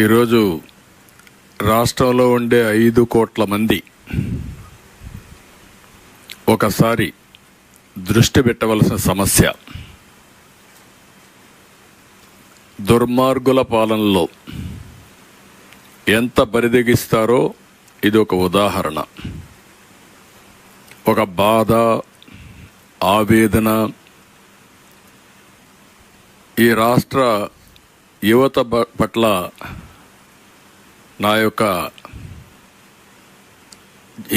ఈరోజు రాష్ట్రంలో ఉండే 5 కోట్ల మంది ఒకసారి దృష్టి పెట్టవలసిన సమస్య దుర్మార్గుల పాలనలో ఎంత బరిదెగిస్తారో ఇది ఒక ఉదాహరణ. ఒక బాధ, ఆవేదన ఈ రాష్ట్ర యువత పట్ల నా యొక్క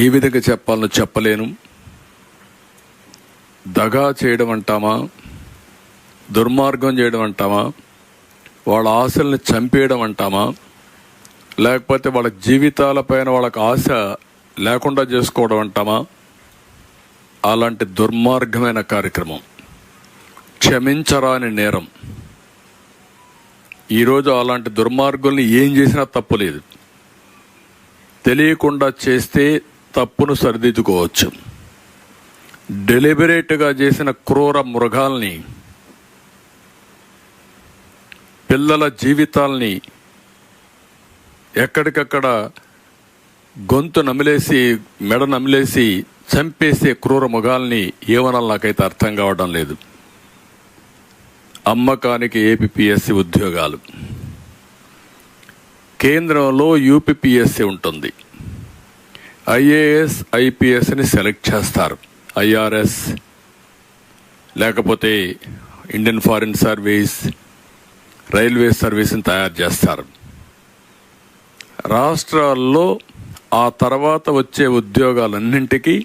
ఏ విధంగా చెప్పాలో చెప్పలేను. దగా చేయడం అంటామా, దుర్మార్గం చేయడం అంటామా, వాళ్ళ ఆశల్ని చంపేయడం అంటామా, లేకపోతే వాళ్ళ జీవితాలపైన వాళ్ళకి ఆశ లేకుండా చేసుకోవడం అంటామా, అలాంటి దుర్మార్గమైన కార్యక్రమం, క్షమించరాని నేరం. ఈరోజు అలాంటి దుర్మార్గుల్ని ఏం చేసినా తప్పు లేదు. తెలియకుండా చేస్తే తప్పును సరిదిద్దుకోవచ్చు. డెలిబరేట్గా చేసిన క్రూర మృగాల్ని, పిల్లల జీవితాల్ని ఎక్కడికక్కడ గొంతు నమిలేసి, మెడ నమిలేసి చంపేసే క్రూర మృగాల్ని ఏమనాలి నాకైతే అర్థం కావడం లేదు. అమ్మకానికి ఏపీపీఎస్సీ ఉద్యోగాలు, కేంద్రంలో యూపీపీఎస్సీ ఉంటుంది. ఐఏఎస్ ఐపీఎస్ని సెలెక్ట్ చేస్తారు. ఐఆర్ఎస్ లేకపోతే ఇండియన్ ఫారిన్ సర్వీస్, రైల్వే సర్వీస్ని తయారు చేస్తారు. రాష్ట్రాల్లో ఆ తర్వాత వచ్చే ఉద్యోగాలన్నింటికీ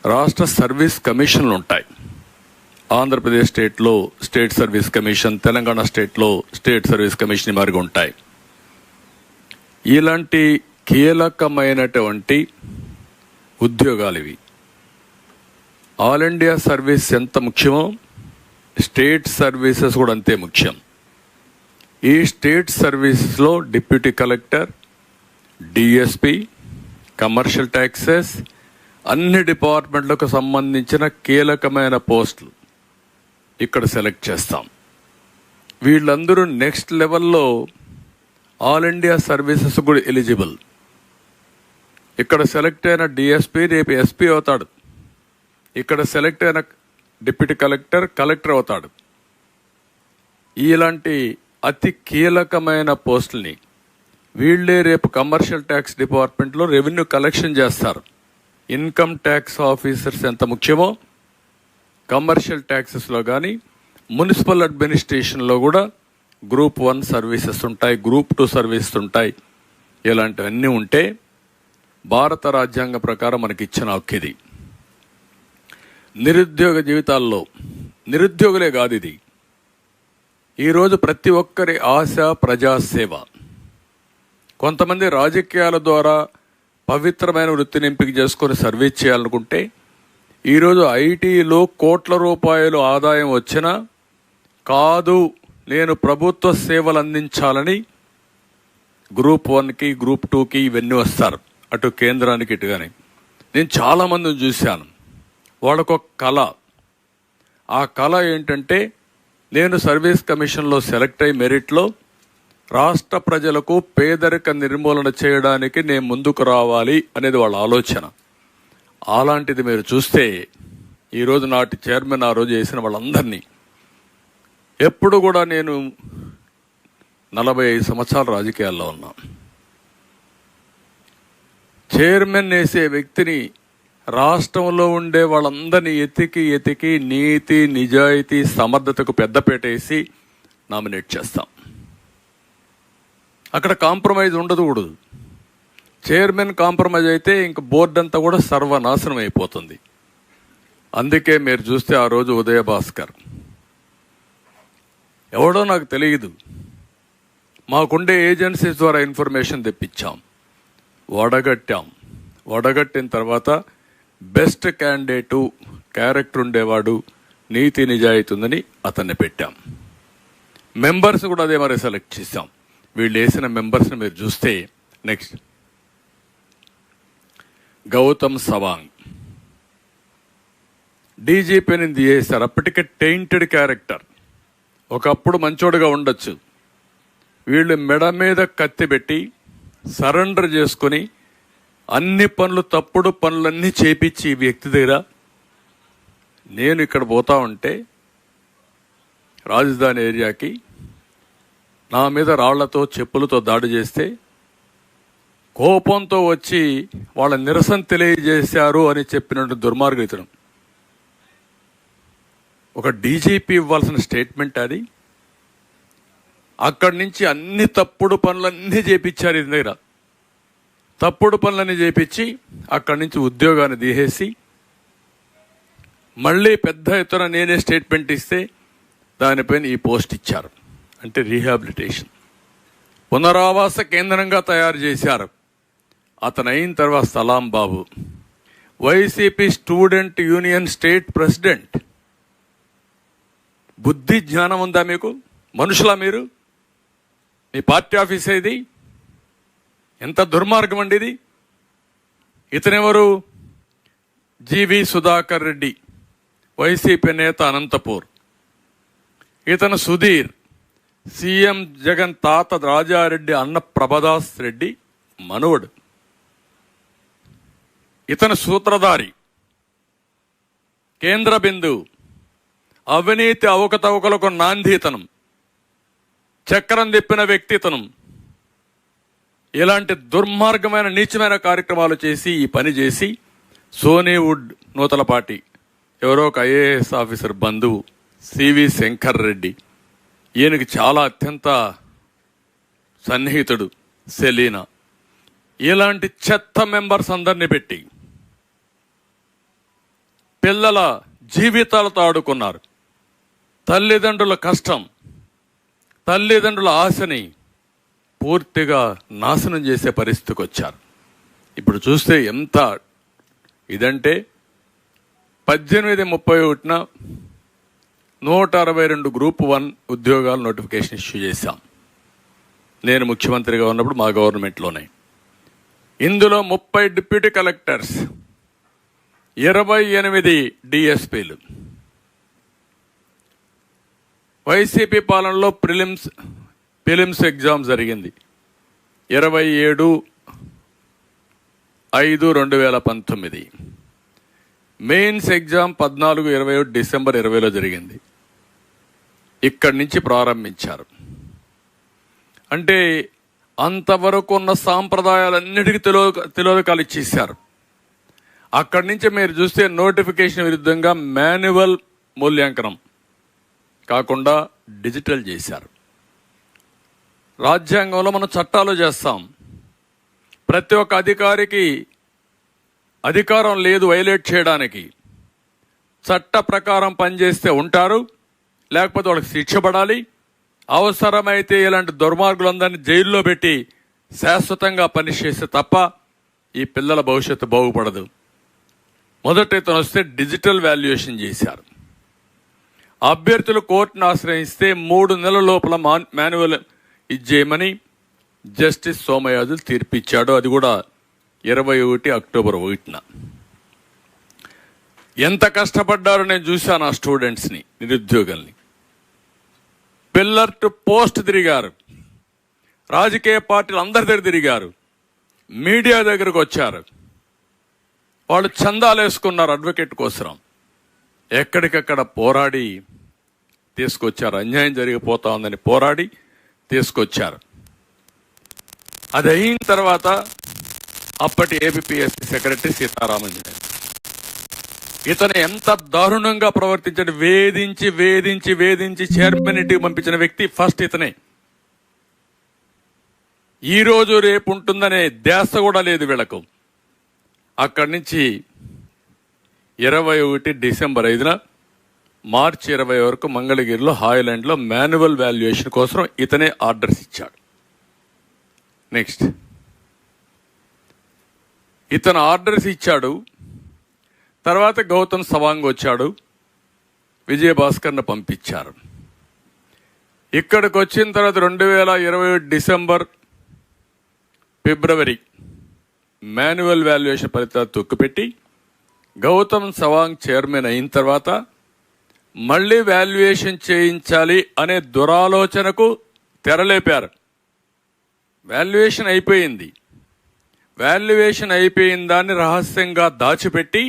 రాష్ట్ర సర్వీస్ కమిషన్లు ఉంటాయి. ఆంధ్రప్రదేశ్ స్టేట్లో స్టేట్ సర్వీస్ కమిషన్, తెలంగాణ స్టేట్లో స్టేట్ సర్వీస్ కమిషన్ మారిగా ఉంటాయి. ఇలాంటి కీలకమైనటువంటి ఉద్యోగాలు ఇవి. ఆల్ ఇండియా సర్వీస్ ఎంత ముఖ్యమో స్టేట్ సర్వీసెస్ కూడా అంతే ముఖ్యం. ఈ స్టేట్ సర్వీసెస్లో deputy collector, DSP, commercial taxes, అన్ని డిపార్ట్మెంట్లకు సంబంధించిన కీలకమైన పోస్టులు ఇక్కడ సెలెక్ట్ చేస్తాం. వీళ్ళందరూ నెక్స్ట్ లెవెల్లో ఆల్ ఇండియా సర్వీసెస్ కూడా ఎలిజిబుల్. ఇక్కడ సెలెక్ట్ అయిన డిఎస్పి రేపు ఎస్పీ అవుతాడు. ఇక్కడ సెలెక్ట్ అయిన డిప్యూటీ కలెక్టర్ కలెక్టర్ అవుతాడు. ఇలాంటి అతి కీలకమైన పోస్టుల్ని వీళ్ళే రేపు కమర్షియల్ ట్యాక్స్ డిపార్ట్మెంట్లో రెవెన్యూ కలెక్షన్ చేస్తారు. ఇన్కమ్ ట్యాక్స్ ఆఫీసర్స్ ఎంత ముఖ్యమో కమర్షియల్ ట్యాక్సెస్లో కానీ మున్సిపల్ అడ్మినిస్ట్రేషన్లో కూడా గ్రూప్ 1 సర్వీసెస్ ఉంటాయి, గ్రూప్ 2 సర్వీసెస్ ఉంటాయి. ఇలాంటివన్నీ ఉంటే భారత రాజ్యాంగ ప్రకారం మనకి ఇచ్చిన హక్కు. నిరుద్యోగ జీవితాల్లో నిరుద్యోగులే కాదు, ఇది ఈరోజు ప్రతి ఒక్కరి ఆశ ప్రజాసేవ. కొంతమంది రాజకీయాల ద్వారా పవిత్రమైన వృత్తిని ఎంపిక చేసుకొని సర్వీస్ చేయాలనుకుంటే ఈరోజు ఐటీలో కోట్ల రూపాయలు ఆదాయం వచ్చినా కాదు, నేను ప్రభుత్వ సేవలు అందించాలని గ్రూప్ 1కి, గ్రూప్ 2కి ఇవన్నీ వస్తారు, అటు కేంద్రానికి ఇటుగానే. నేను చాలామందిని చూశాను. వాళ్ళకొక కళ. ఆ కళ ఏంటంటే నేను సర్వీస్ కమిషన్లో సెలెక్ట్ అయ్యి మెరిట్లో రాష్ట్ర ప్రజలకు పేదరిక నిర్మూలన చేయడానికి నేను ముందుకు రావాలి అనేది వాళ్ళ ఆలోచన. అలాంటిది మీరు చూస్తే ఈరోజు నాటి చైర్మన్ ఆ రోజు చేసిన వాళ్ళందరినీ, ఎప్పుడు కూడా నేను 45 సంవత్సరాల రాజకీయాల్లో ఉన్నా, చైర్మన్ వేసే వ్యక్తిని రాష్ట్రంలో ఉండే వాళ్ళందరినీ ఎతికి నీతి, నిజాయితీ, సమర్థతకు పెద్దపీట వేసి నామినేట్ చేస్తాం. అక్కడ కాంప్రమైజ్ ఉండకూడదు. చైర్మన్ కాంప్రమైజ్ అయితే ఇంక బోర్డు అంతా కూడా సర్వనాశనం అయిపోతుంది. అందుకే మీరు చూస్తే ఆ రోజు ఉదయ భాస్కర్ ఎవడో నాకు తెలియదు, మాకుండే ఏజెన్సీస్ ద్వారా ఇన్ఫర్మేషన్ తెప్పించాం, వడగట్టిన తర్వాత బెస్ట్ క్యాండిడేటు, క్యారెక్టర్ ఉండేవాడు, నీతి నిజాయితీ ఉందని అతన్ని పెట్టాం. మెంబర్స్ కూడా అదే మరి సెలెక్ట్ చేశాం. వీళ్ళు వేసిన మెంబర్స్ని మీరు చూస్తే నెక్స్ట్ గౌతమ్ సవాంగ్ డీజీపీని చేశారు. అప్పటికే టెయింటెడ్ క్యారెక్టర్. ఒకప్పుడు మంచోడుగా ఉండొచ్చు, వీళ్ళు మెడ మీద కత్తి పెట్టి సరెండర్ చేసుకుని అన్ని పనులు తప్పుడు పనులన్నీ చేపించి ఈ వ్యక్తి దగ్గర నేను ఇక్కడ పోతా ఉంటే రాజధాని ఏరియాకి నా మీద రాళ్లతో చెప్పులతో దాడి చేస్తే కోపంతో వచ్చి వాళ్ళ నిరసన తెలియజేశారు అని చెప్పినట్టు దుర్మార్గుడు ఇతను. ఒక డీజీపీ ఇవ్వాల్సిన స్టేట్మెంట్ అది. అక్కడి నుంచి అన్ని తప్పుడు పనులన్నీ చేపించారు ఇది దగ్గర. తప్పుడు పనులన్నీ చేపించి అక్కడి నుంచి ఉద్యోగాన్ని తీసేసి మళ్ళీ పెద్ద ఎత్తున నేనే స్టేట్మెంట్ ఇస్తే దానిపైన ఈ పోస్ట్ ఇచ్చారు. అంటే రీహాబిలిటేషన్ పునరావాస కేంద్రంగా తయారు చేశారు. అతను అయిన తర్వాత Salam Babu YCP student union state president. బుద్ధి జ్ఞానం ఉందా మీకు? మనుషులా మీరు? మీ పార్టీ ఆఫీస్ ఇది? ఎంత దుర్మార్గం అండి ఇది. ఇతనెవరు? జీవి సుధాకర్ రెడ్డి, వైసీపీ నేత, అనంతపూర్. ఇతను సుధీర్, సీఎం జగన్ తాత రాజారెడ్డి అన్న ప్రభదాస్ రెడ్డి మనవడు. ఇతను సూత్రధారి, కేంద్ర బిందువు, అవినీతి అవకతవకలకు నాందీతనం, చక్రం తిప్పిన వ్యక్తితనం. ఇలాంటి దుర్మార్గమైన నీచమైన కార్యక్రమాలు చేసి ఈ పని చేసి సోనీవుడ్ నూతలపాటి ఎవరో ఒక ఐఏఎస్ ఆఫీసర్ బంధువు సివి శంకర్ రెడ్డి, ఈయనకి చాలా అత్యంత సన్నిహితుడు సెలీనా. ఇలాంటి చెత్త మెంబర్స్ అందరినీ పెట్టి పిల్లల జీవితాలతో ఆడుకున్నారు. తల్లిదండ్రుల కష్టం, తల్లిదండ్రుల ఆశని పూర్తిగా నాశనం చేసే పరిస్థితికి వచ్చారు. ఇప్పుడు చూస్తే ఎంత ఇదంటే 18/31 162 గ్రూప్ 1 ఉద్యోగాల నోటిఫికేషన్ ఇష్యూ చేశాం. నేను ముఖ్యమంత్రిగా ఉన్నప్పుడు మా గవర్నమెంట్లోనే. ఇందులో 30 డిప్యూటీ కలెక్టర్స్, 28 డిఎస్పీలు. వైసీపీ పాలనలో ప్రిలిమ్స్ ఎగ్జామ్ జరిగింది 27/5/2019. మెయిన్స్ ఎగ్జామ్ 14/21 డిసెంబర్ 2020లో జరిగింది. ఇక్కడి నుంచి ప్రారంభించారు. అంటే అంతవరకు ఉన్న సాంప్రదాయాలన్నిటికీ తిలోదకాలు ఇచ్చేశారు. అక్కడి నుంచి మీరు చూస్తే నోటిఫికేషన్ విరుద్ధంగా మాన్యువల్ మూల్యాంకనం కాకుండా డిజిటల్ చేశారు. రాజ్యాంగంలో మనం చట్టాలు చేస్తాం. ప్రతి ఒక్క అధికారికి అధికారం లేదు వైలేట్ చేయడానికి. చట్ట ప్రకారం పనిచేస్తే ఉంటారు, లేకపోతే వాళ్ళకి శిక్ష పడాలి. అవసరమైతే ఇలాంటి దుర్మార్గులందరినీ జైల్లో పెట్టి శాశ్వతంగా పనిష్ చేస్తే తప్ప ఈ పిల్లల భవిష్యత్తు బాగుపడదు. మొదట ఇతను వస్తే డిజిటల్ వాల్యుయేషన్ చేశారు. అభ్యర్థులు కోర్టును ఆశ్రయిస్తే 3 నెలల లోపల మాన్యువల్ ఇచ్చేయమని జస్టిస్ సోమయాజులు తీర్పిచ్చాడు. అది కూడా 21 అక్టోబర్ 1న. ఎంత కష్టపడ్డారో నేను చూశాను. ఆ స్టూడెంట్స్ని, నిరుద్యోగుల్ని. పిల్లర్ టు పోస్ట్ తిరిగారు, రాజకీయ పార్టీలు అందరి దగ్గర తిరిగారు, మీడియా దగ్గరకు వచ్చారు. వాళ్ళు చందాలు వేసుకున్నారు అడ్వకేట్ కోసం. ఎక్కడికక్కడ పోరాడి తీసుకొచ్చారు. అన్యాయం జరిగిపోతా ఉందని పోరాడి తీసుకొచ్చారు. అది అయిన తర్వాత అప్పటి ఏపీఎస్సీ సెక్రటరీ సీతారామన్ ఇతను ఎంత దారుణంగా ప్రవర్తించాడు. వేధించి వేధించి వేధించి చైర్మన్ ఇంటికి పంపించిన వ్యక్తి ఫస్ట్ ఇతనే. ఈ రోజు రేపు ఉంటుందనే ధ్యాస కూడా లేదు వీళ్లకు. అక్కడి నుంచి 21 డిసెంబర్ 5న మార్చి 20 వరకు మంగళగిరిలో హాయ్లాండ్లో మాన్యువల్ వాల్యుయేషన్ కోసం ఇతనే ఆర్డర్స్ ఇచ్చాడు. నెక్స్ట్ ఇతను ఆర్డర్స్ ఇచ్చాడు. తర్వాత గౌతమ్ సవాంగ్ వచ్చాడు, విజయభాస్కర్ను పంపించారు. ఇక్కడికి వచ్చిన తర్వాత 2020 డిసెంబర్ ఫిబ్రవరి మాన్యువల్ వాల్యుయేషన్ ఫలితాలు తొక్కుపెట్టి గౌతమ్ సవాంగ్ చైర్మన్ అయిన తర్వాత మళ్ళీ వాల్యుయేషన్ చేయించాలి అనే దురాలోచనకు తెరలేపారు. వాల్యుయేషన్ అయిపోయింది. వాల్యుయేషన్ అయిపోయిన దాన్ని రహస్యంగా దాచిపెట్టి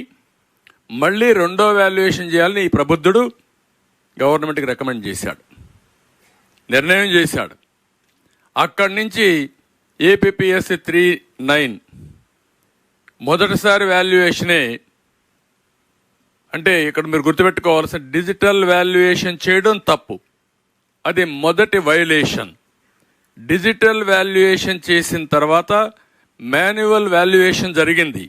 మళ్ళీ రెండో వాల్యుయేషన్ చేయాలని ఈ ప్రబుద్ధుడు గవర్నమెంట్కి రికమెండ్ చేశాడు, నిర్ణయం చేశాడు. అక్కడి నుంచి ఏపీపీఎస్సి 39 మొదటిసారి వాల్యుయేషనే. అంటే ఇక్కడ మీరు గుర్తుపెట్టుకోవాల్సిన, డిజిటల్ వాల్యుయేషన్ చేయడం తప్పు, అది మొదటి వైలేషన్. డిజిటల్ వాల్యుయేషన్ చేసిన తర్వాత మాన్యువల్ వాల్యుయేషన్ జరిగింది,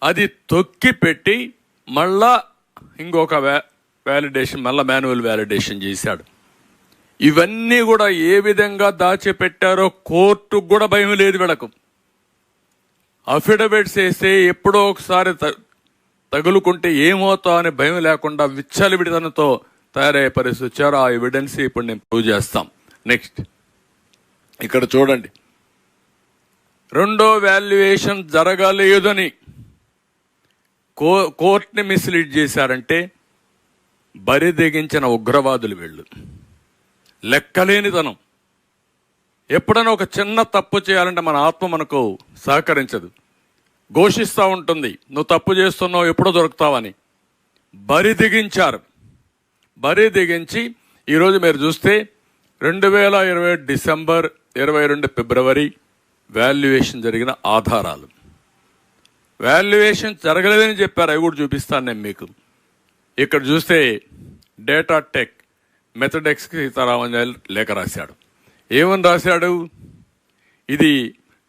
అది తొక్కి పెట్టి మళ్ళా ఇంకొక వ్యాలిడేషన్, మళ్ళా మాన్యువల్ వ్యాలిడేషన్ చేశాడు. ఇవన్నీ కూడా ఏ విధంగా దాచిపెట్టారో కోర్టుకు కూడా భయం లేదు వీళ్ళకు. అఫిడవిట్స్ వేస్తే ఎప్పుడో ఒకసారి తగులుకుంటే ఏమవుతా అనే భయం లేకుండా విచ్చలవిడితనంతో తయారయ్యే పరిస్థితి వచ్చారు. ఆ ఎవిడెన్స్ ఇప్పుడు నేను ప్రూవ్ చేస్తాం. నెక్స్ట్ ఇక్కడ చూడండి, రెండో వాల్యుయేషన్ జరగలేదని కోర్టుని మిస్లీడ్ చేశారంటే బరిదెగించిన ఉగ్రవాదులు వీళ్ళు. లెక్కలేనితనం. ఎప్పుడైనా ఒక చిన్న తప్పు చేయాలంటే మన ఆత్మ మనకు సహకరించదు, ఘోషిస్తూ ఉంటుంది, నువ్వు తప్పు చేస్తున్నావు, ఎప్పుడో దొరుకుతావని. బరి దిగించారు. బరి దిగించి ఈరోజు మీరు చూస్తే 2020 డిసెంబర్ 22 ఫిబ్రవరి వాల్యుయేషన్ జరిగిన ఆధారాలు. వాల్యుయేషన్ జరగలేదని చెప్పారు, అవి కూడా చూపిస్తాను నేను మీకు. ఇక్కడ చూస్తే డేటా టెక్ మెథడెక్స్కి సీతారామన్ లేఖ రాశాడు. ఏమని రాశాడు? ఇది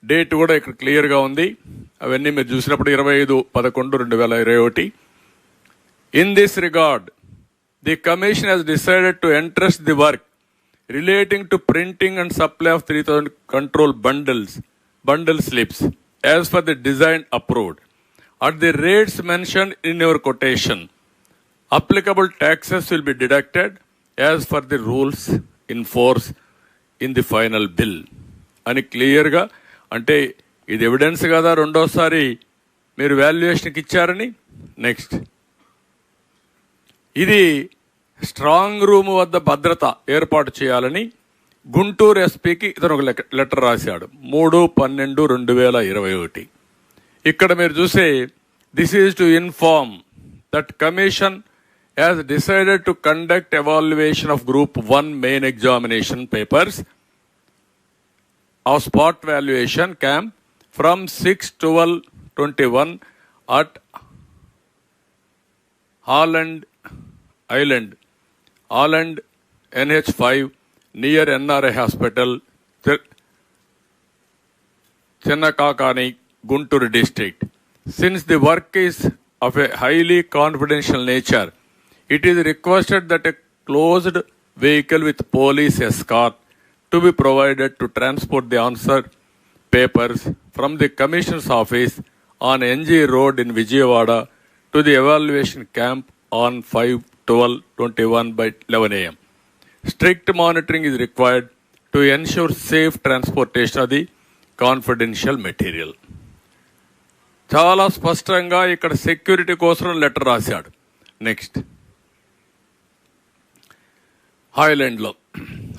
డేట్ కూడా ఇక్కడ క్లియర్గా ఉంది, అవన్నీ మీరు చూసినప్పుడు 25/11/2021. In this regard the commission has decided to entrust the work relating to printing and supply of 3,000 control bundle slips as per the design approved at the rates mentioned in your quotation. Applicable taxes will be deducted as per the rules in force in the final bill అని క్లియర్గా. అంటే ఇది evidence కదా రెండోసారి మీరు వాల్యుయేషన్కి ఇచ్చారని. Next, ఇది strong room వద్ద భద్రత ఏర్పాటు చేయాలని గుంటూరు ఎస్పీకి ఇతను ఒక లెటర్ రాశాడు 3/12/2021. ఇక్కడ మీరు చూసే this is to inform that commission has decided to conduct evaluation of Group 1 main examination papers of spot valuation camp from 6/12/21 at Holland NH5 near NRI Hospital, Chennakakani, Guntur district. Since the work is of a highly confidential nature, it is requested that a closed vehicle with police escort to be provided to transport the answer papers from the Commissioner's office on NG Road in Vijayawada to the evaluation camp on 5/12/21 by 11 a.m. Strict monitoring is required to ensure safe transportation of the confidential material. చాలా స్పష్టంగా ఇక్కడ security కోసం letter రాశాడు. Next,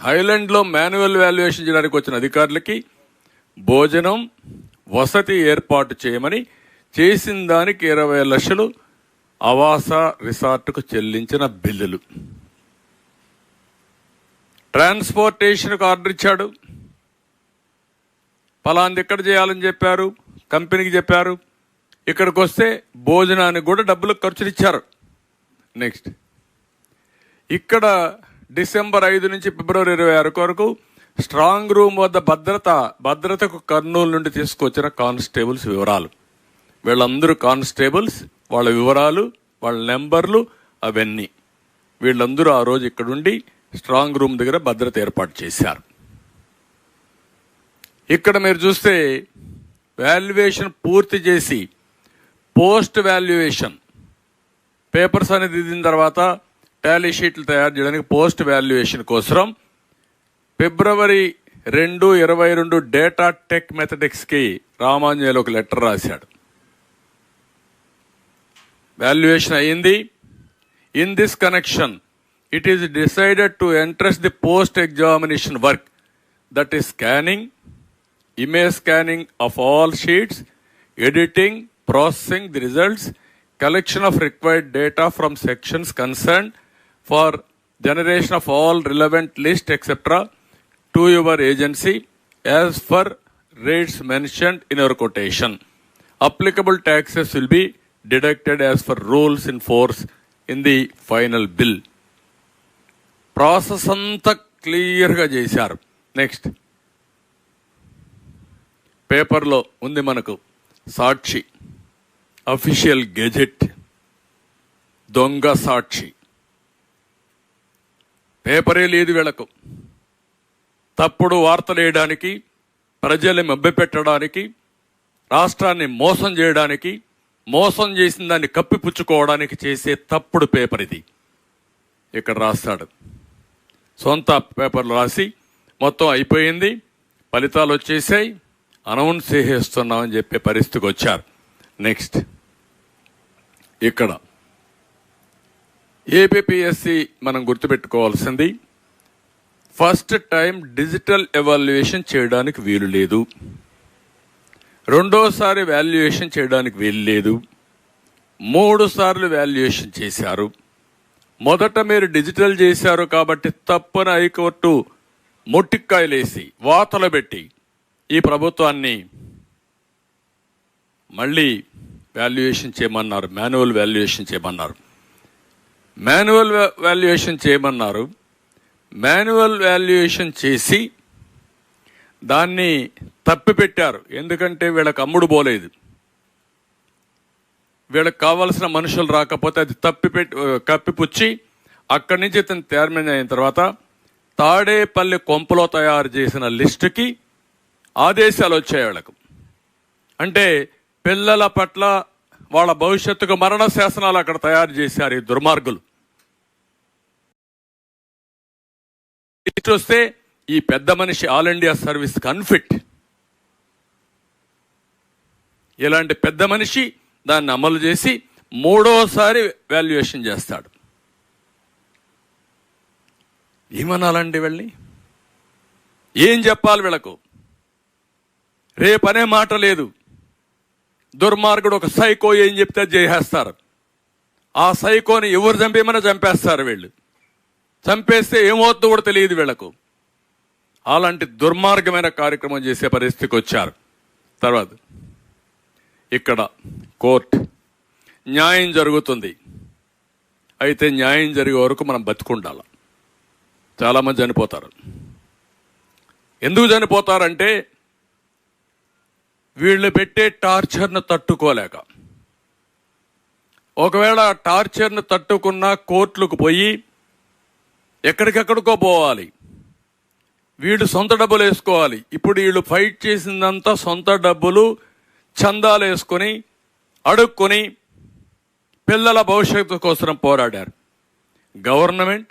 హైలాండ్లో manual valuation చేయడానికి వచ్చిన అధికారులకి భోజనం వసతి ఏర్పాటు చేయమని చేసిన దానికి 20 లక్షలు ఆవాస రిసార్ట్కు చెల్లించిన బిల్లులు. ట్రాన్స్పోర్టేషన్కు ఆర్డర్ ఇచ్చాడు, పలాంది ఎక్కడ చేయాలని చెప్పారు, కంపెనీకి చెప్పారు. ఇక్కడికి వస్తే భోజనానికి కూడా డబ్బులు ఖర్చులు ఇచ్చారు. నెక్స్ట్, ఇక్కడ డిసెంబర్ 5 నుంచి ఫిబ్రవరి 26 వరకు స్ట్రాంగ్ రూమ్ వద్ద భద్రతకు కర్నూలు నుండి తీసుకొచ్చిన కానిస్టేబుల్స్ వివరాలు. వీళ్ళందరూ కానిస్టేబుల్స్, వాళ్ళ వివరాలు, వాళ్ళ నెంబర్లు అవన్నీ వీళ్ళందరూ ఆ రోజు ఇక్కడుండి స్ట్రాంగ్ రూమ్ దగ్గర భద్రత ఏర్పాటు చేశారు. ఇక్కడ మీరు చూస్తే వాల్యుయేషన్ పూర్తి చేసి పోస్ట్ వాల్యుయేషన్ పేపర్స్ అనేది దిద్దిన తర్వాత టాలీ షీట్లు తయారు చేయడానికి పోస్ట్ వాల్యుయేషన్ కోసం ఫిబ్రవరి 2/22 డేటా టెక్ మెథడెక్స్కి రామాంజనేయులు ఒక లెటర్ రాశాడు. వాల్యుయేషన్ అయింది. In this connection it is decided to entrust the post examination work, that is scanning, image scanning of all sheets, editing, processing the results, collection of required data from sections concerned for generation of all relevant list, etc. to your agency as per rates mentioned in your quotation. Applicable taxes will be deducted as per rules in force in the final bill. Process అంతా క్లియర్గా చేశారు. Next పేపర్లో ఉంది మనకు సాక్షి, official gazette, దొంగ సాక్షి. పేపరే లేదు వీళ్ళకు. తప్పుడు వార్తలు వేయడానికి, ప్రజల్ని మభ్యపెట్టడానికి, రాష్ట్రాన్ని మోసం చేయడానికి, మోసం చేసిన దాన్ని కప్పిపుచ్చుకోవడానికి చేసే తప్పుడు పేపర్ ఇది. ఇక్కడ రాస్తాడు, సొంత పేపర్లు రాసి మొత్తం అయిపోయింది, ఫలితాలు వచ్చేసాయి, అనౌన్స్ చేసేస్తున్నామని చెప్పే పరిస్థితికి వచ్చారు. నెక్స్ట్ ఇక్కడ ఏపీపీఎస్సి మనం గుర్తుపెట్టుకోవాల్సింది, ఫస్ట్ టైం డిజిటల్ ఎవాల్యుయేషన్ చేయడానికి వీలు లేదు, రెండోసారి వాల్యుయేషన్ చేయడానికి వీలు లేదు, 3 సార్లు వాల్యుయేషన్ చేశారు. మొదట మీరు డిజిటల్ చేశారు కాబట్టి తప్పున హైకోర్టు మొట్టికాయలేసి వాతలు పెట్టి ఈ ప్రభుత్వాన్ని మళ్ళీ వాల్యుయేషన్ చేయమన్నారు, మాన్యువల్ వాల్యుయేషన్ చేయమన్నారు. మాన్యువల్ వాల్యుయేషన్ చేసి దాన్ని తప్పిపెట్టారు. ఎందుకంటే వీళ్ళకి అమ్ముడు పోలేదు, వీళ్ళకి కావాల్సిన మనుషులు రాకపోతే అది కప్పిపుచ్చి అక్కడి నుంచి ఇతను చైర్మన్ అయిన తర్వాత తాడేపల్లి కొంపలో తయారు చేసిన లిస్టుకి ఆదేశాలు వచ్చాయి వాళ్ళకు. అంటే పిల్లల పట్ల వాళ్ళ భవిష్యత్తుకు మరణ శాసనాలు అక్కడ తయారు చేశారు ఈ దుర్మార్గులు. లిస్ట్ వస్తే ఈ పెద్ద మనిషి ఆల్ ఇండియా సర్వీస్ అన్ఫిట్. ఇలాంటి పెద్ద మనిషి దాన్ని అమలు చేసి 3వసారి వాల్యుయేషన్ చేస్తాడు. ఏమనాలండి వెళ్ళి? ఏం చెప్పాలి వీళ్ళకు? రేపనే మాట లేదు. దుర్మార్గుడు ఒక సైకో ఏం చెప్తే చేసేస్తారు. ఆ సైకోని ఎవరు చంపేమని చంపేస్తారు వీళ్ళు. చంపేస్తే ఏమవుతుందో కూడా తెలియదు వీళ్లకు. అలాంటి దుర్మార్గమైన కార్యక్రమం చేసే పరిస్థితికి వచ్చారు. తర్వాత ఇక్కడ కోర్టు న్యాయం జరుగుతుంది. అయితే న్యాయం జరిగే వరకు మనం బతుకుండాలి. చాలామంది చనిపోతారు. ఎందుకు చనిపోతారంటే వీళ్ళు పెట్టే టార్చర్ను తట్టుకోలేక. ఒకవేళ టార్చర్ను తట్టుకున్న కోర్టులకు పోయి ఎక్కడికెక్కడికో పోవాలి, వీళ్ళు సొంత డబ్బులు వేసుకోవాలి. ఇప్పుడు వీళ్ళు ఫైట్ చేసిందంతా సొంత డబ్బులు చందాలు వేసుకొని అడుక్కొని పిల్లల భవిష్యత్తు కోసం పోరాడారు. గవర్నమెంట్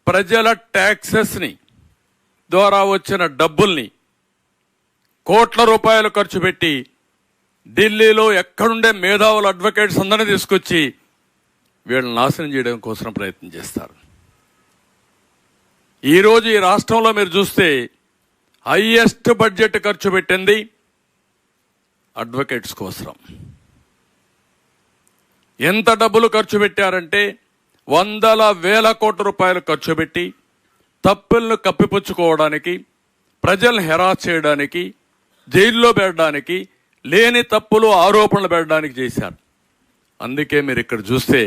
ప్రజల ట్యాక్సెస్ని ద్వారా వచ్చిన డబ్బుల్ని కోట్ల రూపాయలు ఖర్చు పెట్టి ఢిల్లీలో ఎక్కడుండే మేధావుల అడ్వకేట్స్ అందరినీ తీసుకొచ్చి వీళ్ళని నాశనం చేయడం కోసం ప్రయత్నం చేస్తారు. ఈరోజు ఈ రాష్ట్రంలో మీరు చూస్తే హైయెస్ట్ బడ్జెట్ ఖర్చు పెట్టింది అడ్వకేట్స్ కోసం. ఎంత డబ్బులు ఖర్చు పెట్టారంటే 100,000 కోట్ల రూపాయలు ఖర్చు పెట్టి తప్పులను కప్పిపుచ్చుకోవడానికి, ప్రజలను హెరాస్ చేయడానికి, జైల్లో పెట్టడానికి, లేని తప్పులు ఆరోపణలు పెట్టడానికి చేశారు. అందుకే మీరు ఇక్కడ చూస్తే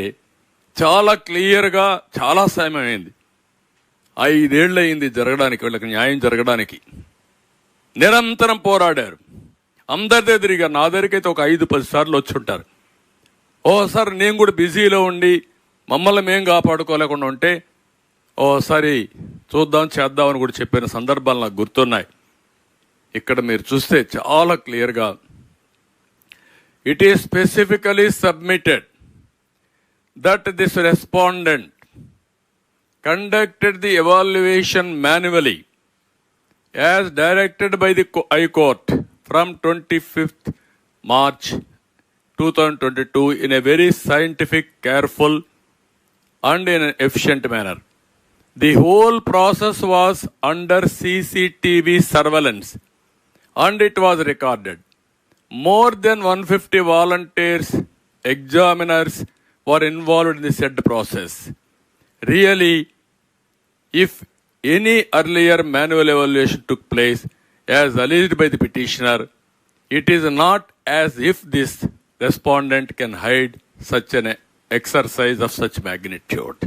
చాలా క్లియర్గా చాలా సమయం అయింది. 5 ఏళ్ళు అయింది జరగడానికి, వీళ్ళకి న్యాయం జరగడానికి. నిరంతరం పోరాడారు. అందరిదే తిరిగా. నా దగ్గరికైతే ఒక 5-10 సార్లు వచ్చి ఉంటారు. ఓసారి నేను కూడా బిజీలో ఉండి మమ్మల్ని మేము కాపాడుకోలేకుండా ఉంటే ఓసారి చూద్దాం చేద్దామని కూడా చెప్పిన సందర్భాలు నాకు గుర్తున్నాయి. ఇక్కడ మీరు చూస్తే చాలా క్లియర్గా it is specifically submitted that this respondent conducted the evaluation manually as directed by the High Court from 25th March 2022 in a very scientific, careful and in an efficient manner. The whole process was under CCTV surveillance and it was recorded. More than 150 volunteers, examiners were involved in the said process. Really, if any earlier manual evaluation took place as alleged by the petitioner, it is not as if this respondent can hide such an exercise of such magnitude.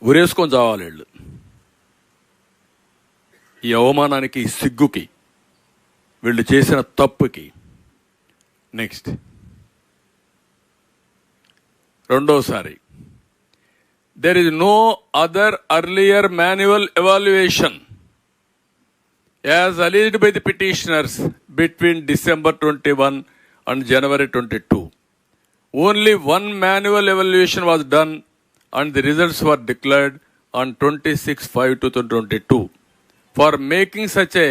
ఉరేసుకొని చావాలి వీళ్ళు ఈ అవమానానికి, ఈ సిగ్గుకి, వీళ్ళు చేసిన తప్పుకి. Next రెండోసారి, there is no other earlier manual evaluation as alleged by the petitioners between December 21 and January 22. Only one manual evaluation was done and the results were declared on 26/5/2022. For making such a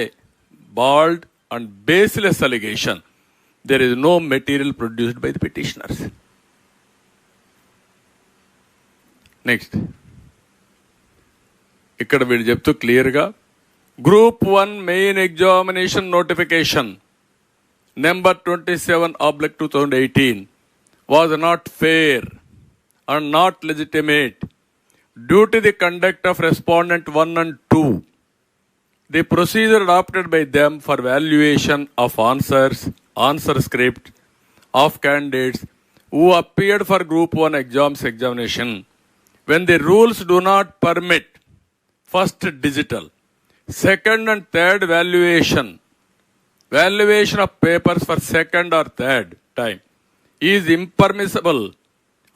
bald and baseless allegation, there is no material produced by the petitioners. Next, ఇక్కడ వీడు చెప్తూ క్లియర్గా, group 1 main examination notification number 27/2018 was not fair and not legitimate due to the conduct of respondent 1 and 2. The procedure adopted by them for valuation of answer script of candidates who appeared for group 1 examination, when the rules do not permit first digital, second and third valuation of papers for second or third time is impermissible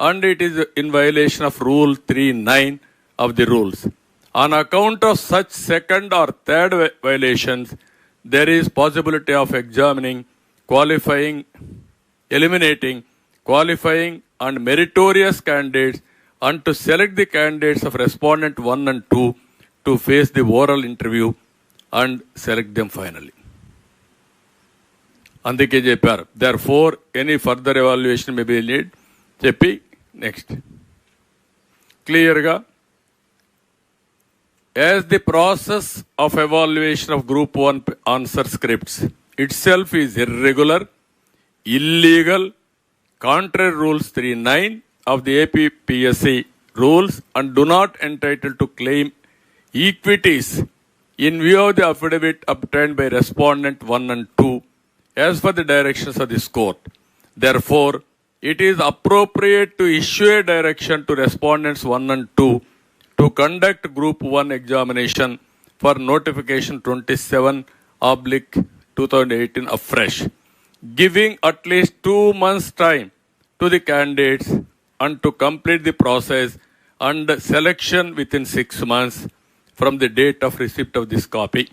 and it is in violation of Rule 3(9) of the rules. On account of such second or third violations, there is possibility of eliminating qualifying and meritorious candidates and to select the candidates of respondent 1 and 2 to face the oral interview and select them finally. అందుకే చెప్పారు, therefore any further evaluation may be needed చెప్పి. Next క్లియర్గా, as the process of evaluation of group 1 answer scripts itself is irregular, illegal, contrary rules 3(9) of the APPSC rules and do not entitle to claim equities in view of the affidavit obtained by respondent 1 and 2 as per the directions of this court. Therefore, it is appropriate to issue a direction to respondents 1 and 2 to conduct group 1 examination for notification 27/2018 afresh, giving at least 2 months time to the candidates and to complete the process and selection within 6 months from the date of receipt of this copy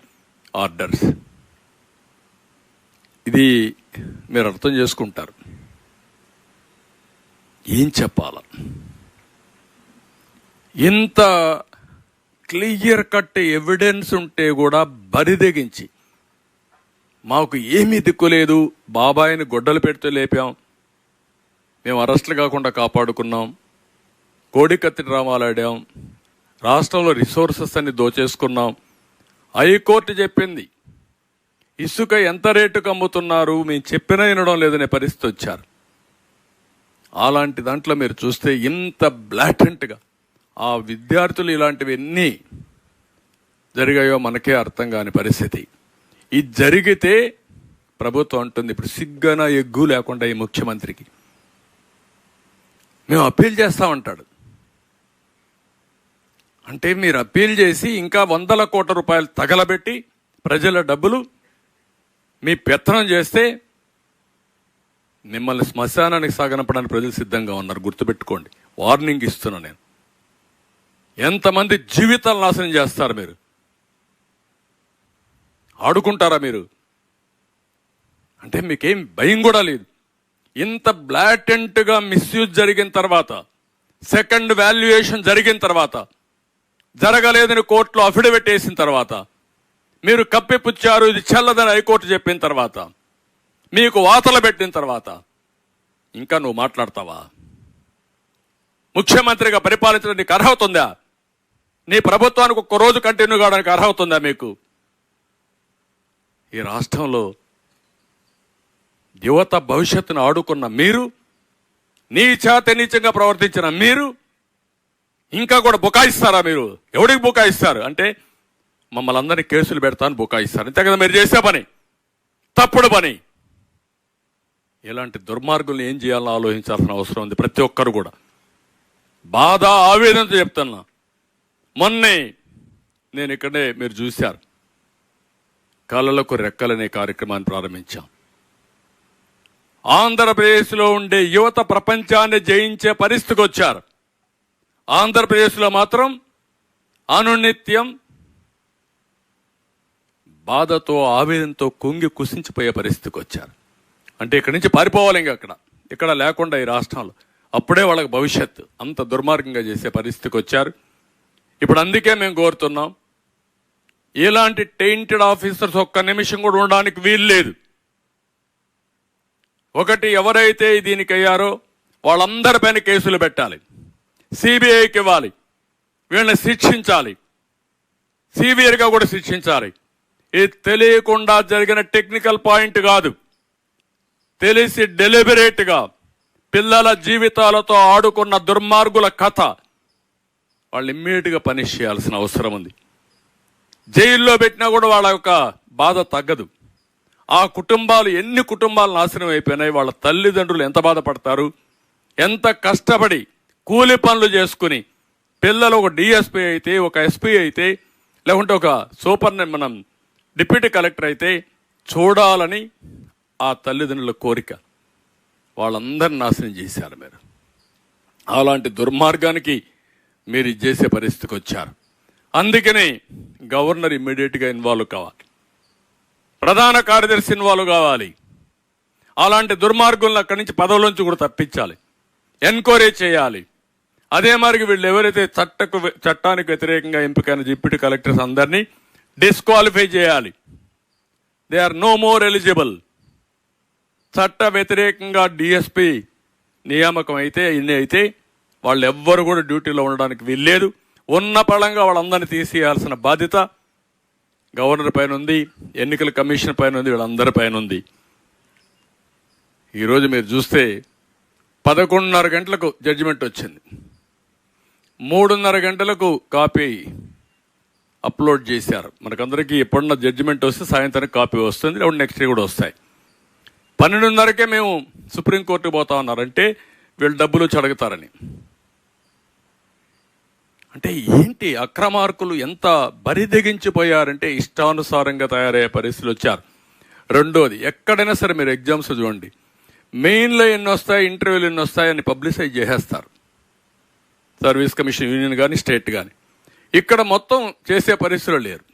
orders. ఇది మీరు అర్థం చేసుకుంటారు. ఏం చెప్పాల? ఇంత clear cut evidence ఉంటే కూడా బరిదెగించి, మాకు ఏమీ దిక్కులేదు, బాబాయిని గొడ్డలు పెడితే లేపాం, మేము అరెస్టులు కాకుండా కాపాడుకున్నాం, కోడికత్తి డ్రామాలు ఆడాం, రాష్ట్రంలో రిసోర్సెస్ అన్ని దోచేసుకున్నాం, హైకోర్టు చెప్పింది ఇసుక ఎంత రేటుకు అమ్ముతున్నారు, మేము చెప్పినా వినడం లేదనే పరిస్థితి వచ్చారు. అలాంటి దాంట్లో మీరు చూస్తే ఇంత బ్లాటెంట్గా ఆ విద్యార్థులు ఇలాంటివి ఎన్ని జరిగాయో మనకే అర్థం కాని పరిస్థితి. ఇది జరిగితే ప్రభుత్వం అంటుంది, ఇప్పుడు సిగ్గన ఎగ్గు లేకుండా ఈ ముఖ్యమంత్రికి మేము అప్పీల్ చేస్తామంటాడు. అంటే మీరు అప్పీల్ చేసి ఇంకా 100 కోట్ల రూపాయలు తగలబెట్టి ప్రజల డబ్బులు మీ పెత్తనం చేస్తే మిమ్మల్ని శ్మశానానికి సాగనపడానికి ప్రజలు సిద్ధంగా ఉన్నారు. గుర్తుపెట్టుకోండి, వార్నింగ్ ఇస్తున్నా నేను. ఎంతమంది జీవితాలు నాశనం చేస్తారు మీరు? ఆడుకుంటారా మీరు? అంటే మీకేం భయం కూడా లేదు. ఇంత బ్లాటెంట్గా మిస్యూజ్ జరిగిన తర్వాత, సెకండ్ వాల్యుయేషన్ జరిగిన తర్వాత, జరగలేదని కోర్టులో అఫిడవిట్ వేసిన తర్వాత, మీరు కప్పిపుచ్చారు ఇది చెల్లదని హైకోర్టు చెప్పిన తర్వాత, మీకు వాతలు పెట్టిన తర్వాత ఇంకా నువ్వు మాట్లాడతావా? ముఖ్యమంత్రిగా పరిపాలించడానికి నీకు అర్హత ఉందా? నీ ప్రభుత్వానికి ఒక్క రోజు కంటిన్యూ కావడానికి అర్హత ఉందా మీకు? ఈ రాష్ట్రంలో యువత భవిష్యత్తును ఆడుకున్న మీరు, నీచంగా ప్రవర్తించిన మీరు ఇంకా కూడా బుకాయిస్తారా? మీరు ఎవడికి బుకాయిస్తారు అంటే మమ్మల్ని అందరినీ కేసులు పెడతాను బుకాయిస్తారు. అంతే కదా మీరు చేసే పని, తప్పుడు పని. ఇలాంటి దుర్మార్గుల్ని ఏం చేయాలని ఆలోచించాల్సిన అవసరం ఉంది ప్రతి ఒక్కరు కూడా. బాధ, ఆవేదనతో చెప్తున్నా. మొన్నే నేను ఇక్కడే మీరు చూశారు, కళలకు రెక్కలనే కార్యక్రమాన్ని ప్రారంభించాం. ఆంధ్రప్రదేశ్లో ఉండే యువత ప్రపంచాన్ని జయించే పరిస్థితికి వచ్చారు. ఆంధ్రప్రదేశ్లో మాత్రం అనునిత్యం బాధతో, ఆవేదనతో కుంగి కుసించిపోయే పరిస్థితికి వచ్చారు. అంటే ఇక్కడి నుంచి పారిపోవాలి, ఇక్కడ లేకుండా ఈ రాష్ట్రంలో. అప్పుడే వాళ్ళకి భవిష్యత్తు. అంత దుర్మార్గంగా చేసే పరిస్థితికి వచ్చారు. ఇప్పుడు అందుకే మేము కోరుతున్నాం, ఇలాంటి టెయింటెడ్ ఆఫీసర్స్ ఒక్క నిమిషం కూడా ఉండడానికి వీలు లేదు. ఒకటి, ఎవరైతే దీనికి అయ్యారో వాళ్ళందరిపైన కేసులు పెట్టాలి, సిబిఐకి ఇవ్వాలి, వీళ్ళని శిక్షించాలి, సివియర్గా కూడా శిక్షించాలి. ఇది తెలియకుండా జరిగిన టెక్నికల్ పాయింట్ కాదు, తెలిసి డెలిబరేట్గా పిల్లల జీవితాలతో ఆడుకున్న దుర్మార్గుల కథ. వాళ్ళు ఇమ్మీడియట్గా పనిష్ చేయాల్సిన అవసరం ఉంది. జైల్లో పెట్టినా కూడా వాళ్ళ యొక్క బాధ తగ్గదు. ఆ కుటుంబాలు, ఎన్ని కుటుంబాలు నాశనం అయిపోయినాయి, వాళ్ళ తల్లిదండ్రులు ఎంత బాధపడతారు. ఎంత కష్టపడి కూలి పనులు చేసుకుని పిల్లలు ఒక డిఎస్పీ అయితే, ఒక ఎస్పీ అయితే, లేకుంటే ఒక మనం డిప్యూటీ కలెక్టర్ అయితే చూడాలని ఆ తల్లిదండ్రుల కోరిక. వాళ్ళందరినీ నాశనం చేశారు మీరు. అలాంటి దుర్మార్గానికి మీరు చేసే పరిస్థితికి వచ్చారు. అందుకనే గవర్నర్ ఇమ్మీడియట్గా ఇన్వాల్వ్ కావాలి, ప్రధాన కార్యదర్శి ఇన్వాల్వ్ కావాలి. అలాంటి దుర్మార్గులను అక్కడి నుంచి పదవుల నుంచి కూడా తప్పించాలి, ఎన్క్వైరీ చేయాలి. అదే మరి వీళ్ళు ఎవరైతే చట్టానికి వ్యతిరేకంగా ఎంపికైన డిప్యూటీ కలెక్టర్స్ అందరినీ డిస్క్వాలిఫై చేయాలి. They are no more eligible. చట్ట వ్యతిరేకంగా డిఎస్పీ నియామకం అయితే ఇన్ని అయితే వాళ్ళు ఎవ్వరు కూడా డ్యూటీలో ఉండడానికి వీల్లేదు. ఉన్న పళంగా వాళ్ళందరినీ తీసేయాల్సిన బాధ్యత గవర్నర్ పైన ఉంది, ఎన్నికల కమిషన్ పైన ఉంది, వీళ్ళందరి పైన ఉంది. ఈరోజు మీరు చూస్తే 11:30 గంటలకు జడ్జిమెంట్ వచ్చింది. 3:30 గంటలకు కాపీ అప్లోడ్ చేశారు. మనకందరికీ ఎప్పుడున్న జడ్జిమెంట్ వస్తే సాయంత్రం కాపీ వస్తుంది, లేకుంటే నెక్స్ట్ డే కూడా వస్తాయి. 12:30కే మేము సుప్రీంకోర్టుకు పోతా ఉన్నారంటే వీళ్ళు డబ్బులు చడుగుతారని. అంటే ఏంటి అక్రమార్కులు ఎంత బరిదెగించిపోయారంటే ఇష్టానుసారంగా తయారయ్యే పరిస్థితులు వచ్చారు. రెండోది, ఎక్కడైనా సరే మీరు ఎగ్జామ్స్ చూడండి, మెయిన్లో ఎన్ని వస్తాయి, ఇంటర్వ్యూలు ఎన్ని వస్తాయని పబ్లిసైజ్ చేసేస్తారు, సర్వీస్ కమిషన్ యూనియన్ కానీ స్టేట్ కానీ. ఇక్కడ మొత్తం చేసే పరిస్థితులు లేరు.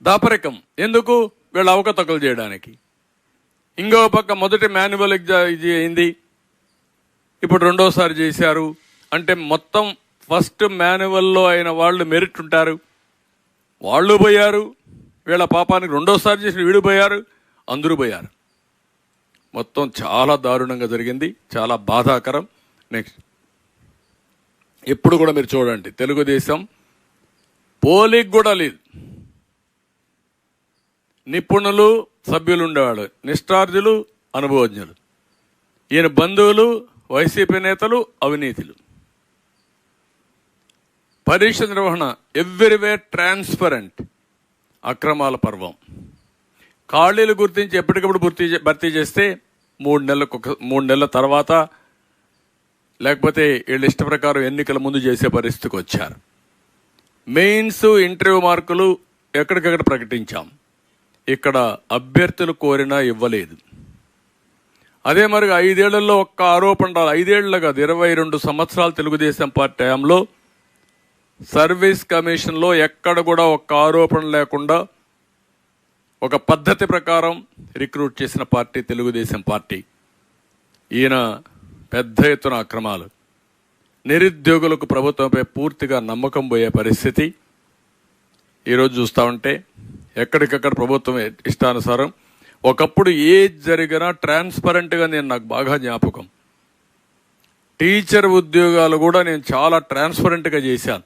దాపరికం ఎందుకు? వీళ్ళు అవకతవకలు చేయడానికి. ఇంకో పక్క మొదటి మాన్యువల్ ఇది అయింది, ఇప్పుడు రెండోసారి చేశారు. అంటే మొత్తం ఫస్ట్ మాన్యువల్లో అయిన వాళ్ళు మెరిట్ ఉంటారు, వాళ్ళు పోయారు. వీళ్ళ పాపానికి రెండోసారి చేసిన వీడు పోయారు, అందరూ పోయారు. మొత్తం చాలా దారుణంగా జరిగింది, చాలా బాధాకరం. నెక్స్ట్, ఇప్పుడు కూడా మీరు చూడండి, తెలుగుదేశం పోలింగ్ కూడా లేదు. నిపుణులు సభ్యులు ఉండేవాడు, నిష్ఠార్థులు, అనుభవజ్ఞులు. ఈయన బంధువులు, వైసీపీ నేతలు, అవినీతులు. పరీక్ష నిర్వహణ ఎవ్రీవేర్ ట్రాన్స్పరెంట్, అక్రమాల పర్వం. ఖాళీలు గుర్తించి ఎప్పటికప్పుడు భర్తీ చేస్తే 3 నెలల తర్వాత, లేకపోతే వీళ్ళ ఇష్ట ప్రకారం ఎన్నికల ముందు చేసే పరిస్థితికి వచ్చారు. మెయిన్స్, ఇంటర్వ్యూ మార్కులు ఎక్కడికక్కడ ప్రకటించాం, ఇక్కడ అభ్యర్థులు కోరినా ఇవ్వలేదు. అదే మరి 5 ఏళ్లలో ఒక్క ఆరోపణ రాదు. 5 ఏళ్లు కాదు, 22 సంవత్సరాలు తెలుగుదేశం పార్టీ టైంలో సర్వీస్ కమిషన్లో ఎక్కడ కూడా ఒక్క ఆరోపణ లేకుండా ఒక పద్ధతి ప్రకారం రిక్రూట్ చేసిన పార్టీ తెలుగుదేశం పార్టీ. ఈయన పెద్ద ఎత్తున అక్రమాలు, నిరుద్యోగులకు ప్రభుత్వంపై పూర్తిగా నమ్మకం పోయే పరిస్థితి ఈరోజు చూస్తూ ఉంటే ఎక్కడికక్కడ ప్రభుత్వం ఇష్టానుసారం. ఒకప్పుడు ఏది జరిగినా ట్రాన్స్పరెంట్గా, నాకు బాగా జ్ఞాపకం, టీచర్ ఉద్యోగాలు కూడా నేను చాలా ట్రాన్స్పరెంట్గా చేశాను.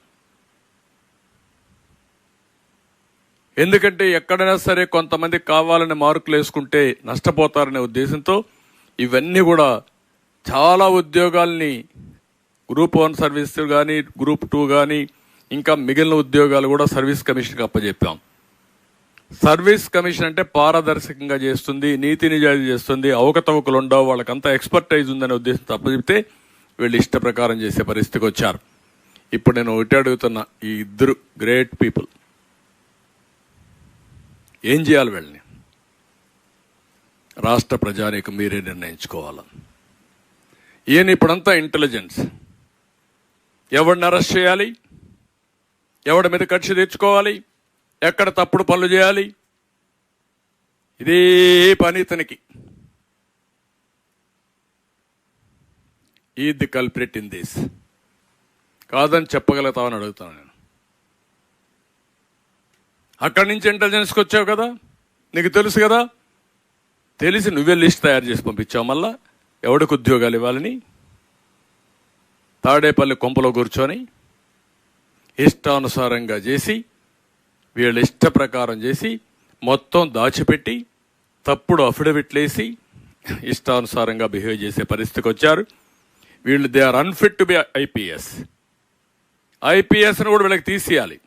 ఎందుకంటే ఎక్కడైనా సరే కొంతమంది కావాలని మార్కులు వేసుకుంటే నష్టపోతారనే ఉద్దేశంతో ఇవన్నీ కూడా చాలా ఉద్యోగాల్ని గ్రూప్ 1 సర్వీస్ కానీ గ్రూప్ 2 కానీ ఇంకా మిగిలిన ఉద్యోగాలు కూడా సర్వీస్ కమిషన్కి అప్పచెప్పాం. సర్వీస్ కమిషన్ అంటే పారదర్శకంగా చేస్తుంది, నీతి నిజాయితీ చేస్తుంది, అవకతవకలు ఉండవు, వాళ్ళకంతా ఎక్స్పర్టైజ్ ఉందనే ఉద్దేశంతో అప్పచెప్తే వీళ్ళు ఇష్ట ప్రకారం చేసే పరిస్థితికి వచ్చారు. ఇప్పుడు నేను ఒకటి అడుగుతున్నా, ఈ ఇద్దరు గ్రేట్ పీపుల్ ఏం చేయాలి? వీళ్ళని రాష్ట్ర ప్రజానీకం మీరే నిర్ణయించుకోవాలి. ఈయన ఇప్పుడంతా ఇంటెలిజెన్స్, ఎవరిని అరెస్ట్ చేయాలి, ఎవడి మీద కక్ష తెచ్చుకోవాలి, ఎక్కడ తప్పుడు పనులు చేయాలి, ఇదే పని ఇతనికి. ఈ ది కల్ప్రిట్ ఇన్ దిస్. కాదని చెప్పగలుగుతామని అడుగుతాను నేను. అక్కడి నుంచి ఇంటెలిజెన్స్కి వచ్చావు కదా, నీకు తెలుసు కదా, తెలిసి నువ్వే లిస్ట్ తయారు చేసి పంపించావు. మళ్ళా ఎవడికి ఉద్యోగాలు ఇవ్వాలని తాడేపల్లి కొంపలో కూర్చొని ఇష్టానుసారంగా చేసి, వీళ్ళ ఇష్ట ప్రకారం చేసి, మొత్తం దాచిపెట్టి తప్పుడు అఫిడవిట్లేసి ఇష్టానుసారంగా బిహేవ్ చేసే పరిస్థితికి వచ్చారు వీళ్ళు. They are unfit to be IPS. ఐపీఎస్ను కూడా వీళ్ళకి తీసేయాలి.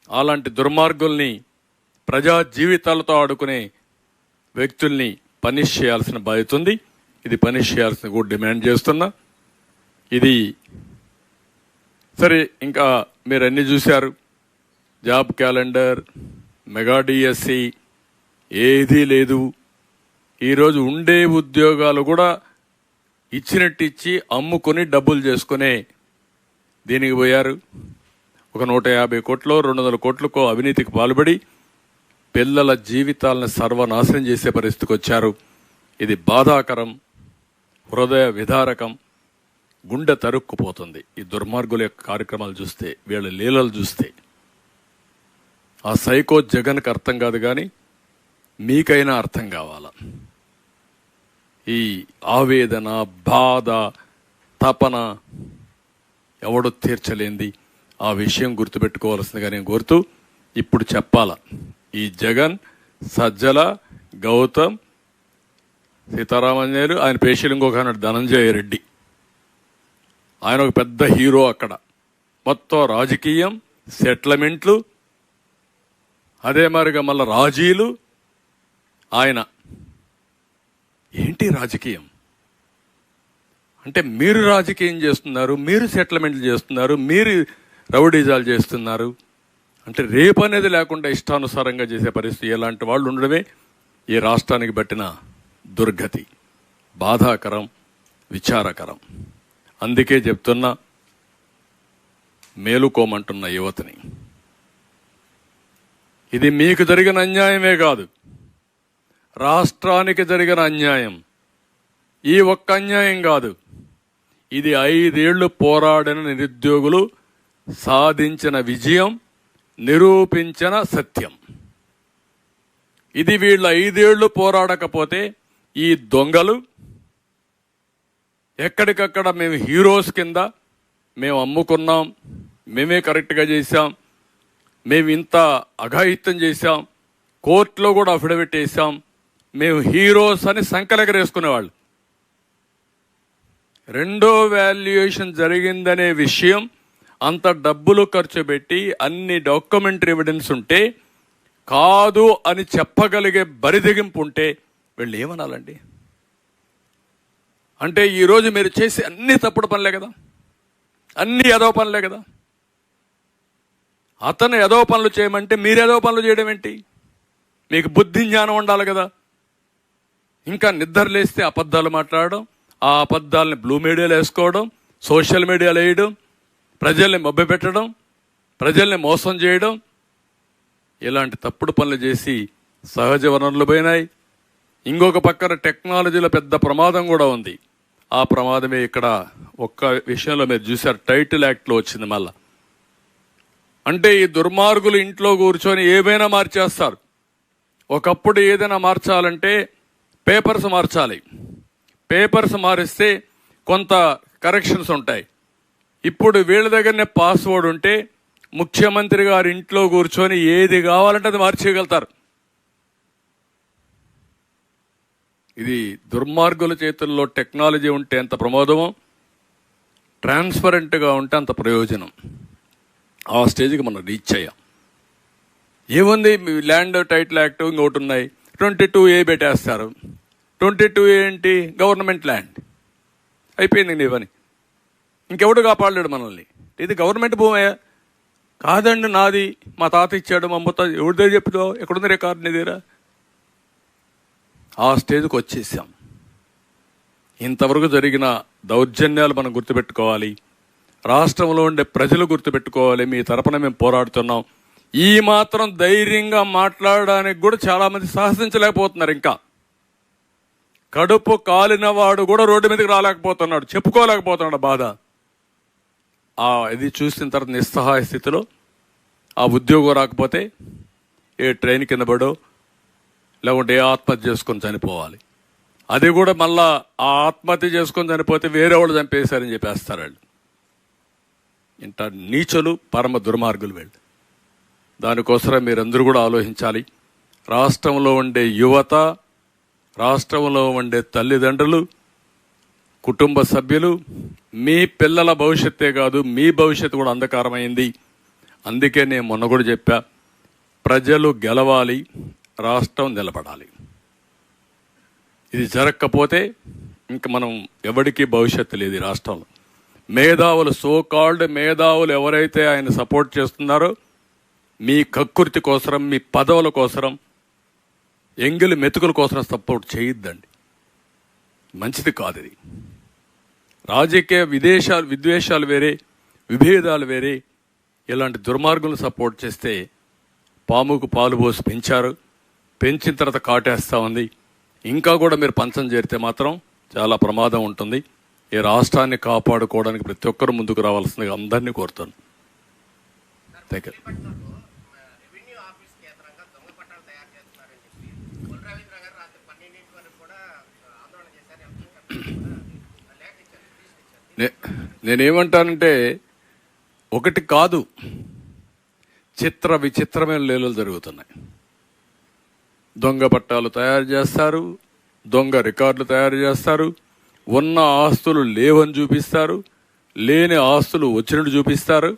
అలాంటి దుర్మార్గుల్ని, ప్రజా జీవితాలతో ఆడుకునే వ్యక్తుల్ని పనిష్ చేయాల్సిన బాధ్యత ఉంది. ఇది పనిష్ చేయాల్సిన కూడా డిమాండ్ చేస్తున్నా. ఇది సరే, ఇంకా మీరు అన్ని చూశారు. జాబ్ క్యాలెండర్, మెగా డిఎస్సి ఏదీ లేదు. ఈరోజు ఉండే ఉద్యోగాలు కూడా ఇచ్చినట్టు ఇచ్చి అమ్ముకొని డబ్బులు చేసుకునే దీనికి పోయారు. ఒక 150 కోట్లో 200 కోట్లకో అవినీతికి పాల్పడి పిల్లల జీవితాలను సర్వనాశనం చేసే పరిస్థితికి వచ్చారు. ఇది బాధాకరం, హృదయ విదారకం, గుండె తరుక్కుపోతుంది. ఈ దుర్మార్గుల యొక్క కార్యక్రమాలు చూస్తే, వీళ్ళ లీలలు చూస్తే. ఆ సైకో జగన్కి అర్థం కాదు, కానీ మీకైనా అర్థం కావాల. ఈ ఆవేదన, బాధ, తపన ఎవడో తీర్చలేంది. ఆ విషయం గుర్తుపెట్టుకోవాల్సిందిగా నేను కోరుతూ ఇప్పుడు చెప్పాల. ఈ జగన్, సజ్జల, గౌతమ్, సీతారామంజనేయులు, ఆయన పేషీలు ఇంకొక ఆయన ధనంజయ రెడ్డి, ఆయన ఒక పెద్ద హీరో అక్కడ. మొత్తం రాజకీయం, సెటిల్మెంట్లు, అదే మరిగా మళ్ళీ రాజీలు. ఆయన ఏంటి రాజకీయం అంటే? మీరు రాజకీయం చేస్తున్నారు, మీరు సెటిల్మెంట్లు చేస్తున్నారు, మీరు రౌడీజాలు చేస్తున్నారు అంటే రేపు అనేది లేకుండా ఇష్టానుసారంగా చేసే పరిస్థితి. ఎలాంటి వాళ్ళు ఉండడమే ఈ రాష్ట్రానికి పట్టిన దుర్గతి. బాధాకరం, విచారకరం. అందుకే చెప్తున్నా, మేలుకోమంటున్న యువతని. ఇది మీకు జరిగిన అన్యాయమే కాదు, రాష్ట్రానికి జరిగిన అన్యాయం. ఈ ఒక్క అన్యాయం కాదు, ఇది 5 ఏళ్లు పోరాడిన నిరుద్యోగులు సాధించిన విజయం, నిరూపించిన సత్యం. ఇది వీళ్ళు 5 ఏళ్లు పోరాడకపోతే ఈ దొంగలు ఎక్కడికక్కడ మేము హీరోస్ కింద మేము అమ్ముకున్నాం, మేమే కరెక్ట్గా చేశాం, మేము ఇంత అఘాయిత్యం చేశాం, కోర్టులో కూడా అఫిడవిట్ వేసాం, మేము హీరోస్ అని సంకలెగరేసుకునేవాళ్ళు. రెండో వాల్యుయేషన్ జరిగిందనే విషయం, అంత డబ్బులు ఖర్చు పెట్టి అన్ని డాక్యుమెంటరీ ఎవిడెన్స్ ఉంటే, కాదు అని చెప్పగలిగే బరిదెగింపు ఉంటే వీళ్ళు ఏమనాలండి? అంటే ఈరోజు మీరు చేసే అన్ని తప్పుడు పనులే కదా, అన్ని ఎదవ పనులే కదా. అతను ఎదవ పనులు చేయమంటే మీరు ఎదవ పనులు చేయడం ఏంటి? మీకు బుద్ధి జ్ఞానం ఉండాలి కదా. ఇంకా నిద్ర లేస్తే అబద్ధాలు మాట్లాడడం, ఆ అబద్ధాలని బ్లూ మీడియాలో వేసుకోవడం, సోషల్ మీడియాలో వేయడం, ప్రజల్ని మభ్యపెట్టడం, ప్రజల్ని మోసం చేయడం, ఇలాంటి తప్పుడు పనులు చేసి సహజ వనరులు పోయినాయి. ఇంకొక పక్కన టెక్నాలజీలో పెద్ద ప్రమాదం కూడా ఉంది. ఆ ప్రమాదమే ఇక్కడ ఒక్క విషయంలో మీరు చూశారు, టైటిల్ యాక్ట్లో వచ్చింది మళ్ళా. అంటే ఈ దుర్మార్గులు ఇంట్లో కూర్చొని ఏమైనా మార్చేస్తారు. ఒకప్పుడు ఏదైనా మార్చాలంటే పేపర్స్ మార్చాలి, పేపర్స్ మారిస్తే కొంత కరెక్షన్స్ ఉంటాయి. ఇప్పుడు వీళ్ళ దగ్గరనే పాస్వర్డ్ ఉంటే ముఖ్యమంత్రి గారి ఇంట్లో కూర్చొని ఏది కావాలంటే అది మార్చేయగలుగుతారు. ఇది దుర్మార్గుల చేతుల్లో టెక్నాలజీ ఉంటే ఎంత ప్రమాదమో, ట్రాన్స్పరెంట్గా ఉంటే అంత ప్రయోజనం. ఆ స్టేజ్కి మనం రీచ్ అయ్యాం. ఏముంది, ల్యాండ్ టైటిల్ యాక్ట్ ఇంకోటి ఉన్నాయి, 22A పెట్టేస్తారు. 22A ఏంటి? Government land. అయిపోయింది నీ పని. ఇంకెవడు కాపాడలేడు మనల్ని. ఇది గవర్నమెంట్ భూమయ్యా. కాదండి నాది, మా తాత ఇచ్చాడు, మా అమ్మతో. ఎవరి దగ్గర చెప్పుదో? ఎక్కడుంది రికార్డు నీ దగ్గర? ఆ స్టేజ్కి వచ్చేసాం. ఇంతవరకు జరిగిన దౌర్జన్యాలు మనం గుర్తుపెట్టుకోవాలి. రాష్ట్రంలో ఉండే ప్రజలు గుర్తుపెట్టుకోవాలి. మీ తరపున మేము పోరాడుతున్నాం. ఈ మాత్రం ధైర్యంగా మాట్లాడడానికి కూడా చాలా మంది సాహసించలేకపోతున్నారు. ఇంకా కడుపు కాలిన వాడు కూడా రోడ్డు మీదకి రాలేకపోతున్నాడు, చెప్పుకోలేకపోతున్నాడు బాధ. ఇది చూసిన తర్వాత నిస్సహాయ స్థితిలో ఆ ఉద్యోగం రాకపోతే ఏ ట్రైన్ కింద పడో లేకుంటే ఏ ఆత్మహత్య చేసుకొని చనిపోవాలి. అది కూడా మళ్ళా ఆ ఆత్మహత్య చేసుకొని చనిపోతే వేరే వాళ్ళు చంపేశారని చెప్పేస్తారు వాళ్ళు. ఇంత నీచులు, పరమ దుర్మార్గులు వీళ్ళు. దానికోసం మీరందరూ కూడా ఆలోచించాలి. రాష్ట్రంలో ఉండే యువత, రాష్ట్రంలో ఉండే తల్లిదండ్రులు, కుటుంబ సభ్యులు, మీ పిల్లల భవిష్యత్తే కాదు మీ భవిష్యత్తు కూడా అంధకారమైంది. అందుకే నేను మొన్న కూడా చెప్పా, ప్రజలు గెలవాలి, రాష్ట్రం నిలబడాలి. ఇది జరగకపోతే ఇంక మనం ఎవరికి భవిష్యత్తు లేదు ఈ రాష్ట్రంలో. మేధావులు, సోకాల్డ్ మేధావులు ఎవరైతే ఆయన సపోర్ట్ చేస్తున్నారో మీ కక్కుర్తి కోసరం, మీ పదవుల కోసరం, ఎంగిలి మెతుకుల కోసం సపోర్ట్ చేయొద్దండి. మంచిది కాదు ఇది. రాజకీయ విద్వేషాలు వేరే, విభేదాలు వేరే. ఇలాంటి దుర్మార్గులను సపోర్ట్ చేస్తే పాముకు పాలు పోసి పెంచారు, పెంచిన తర్వాత కాటేస్తా ఉంది. ఇంకా కూడా మీరు పంచం చేరితే మాత్రం చాలా ప్రమాదం ఉంటుంది. ఈ రాష్ట్రాన్ని కాపాడుకోవడానికి ప్రతి ఒక్కరు ముందుకు రావాల్సిందిగా అందరినీ కోరుతాను. Thank you. నేనేమంటానంటే, ఒకటి కాదు, చిత్ర విచిత్రమైన లీలలు జరుగుతున్నాయి. దొంగ పట్టాలు తయారు చేస్తారు, దొంగ రికార్డులు తయారు చేస్తారు, ఉన్న ఆస్తులు లేవని చూపిస్తారు, లేని ఆస్తులు వచ్చినట్టు చూపిస్తారు.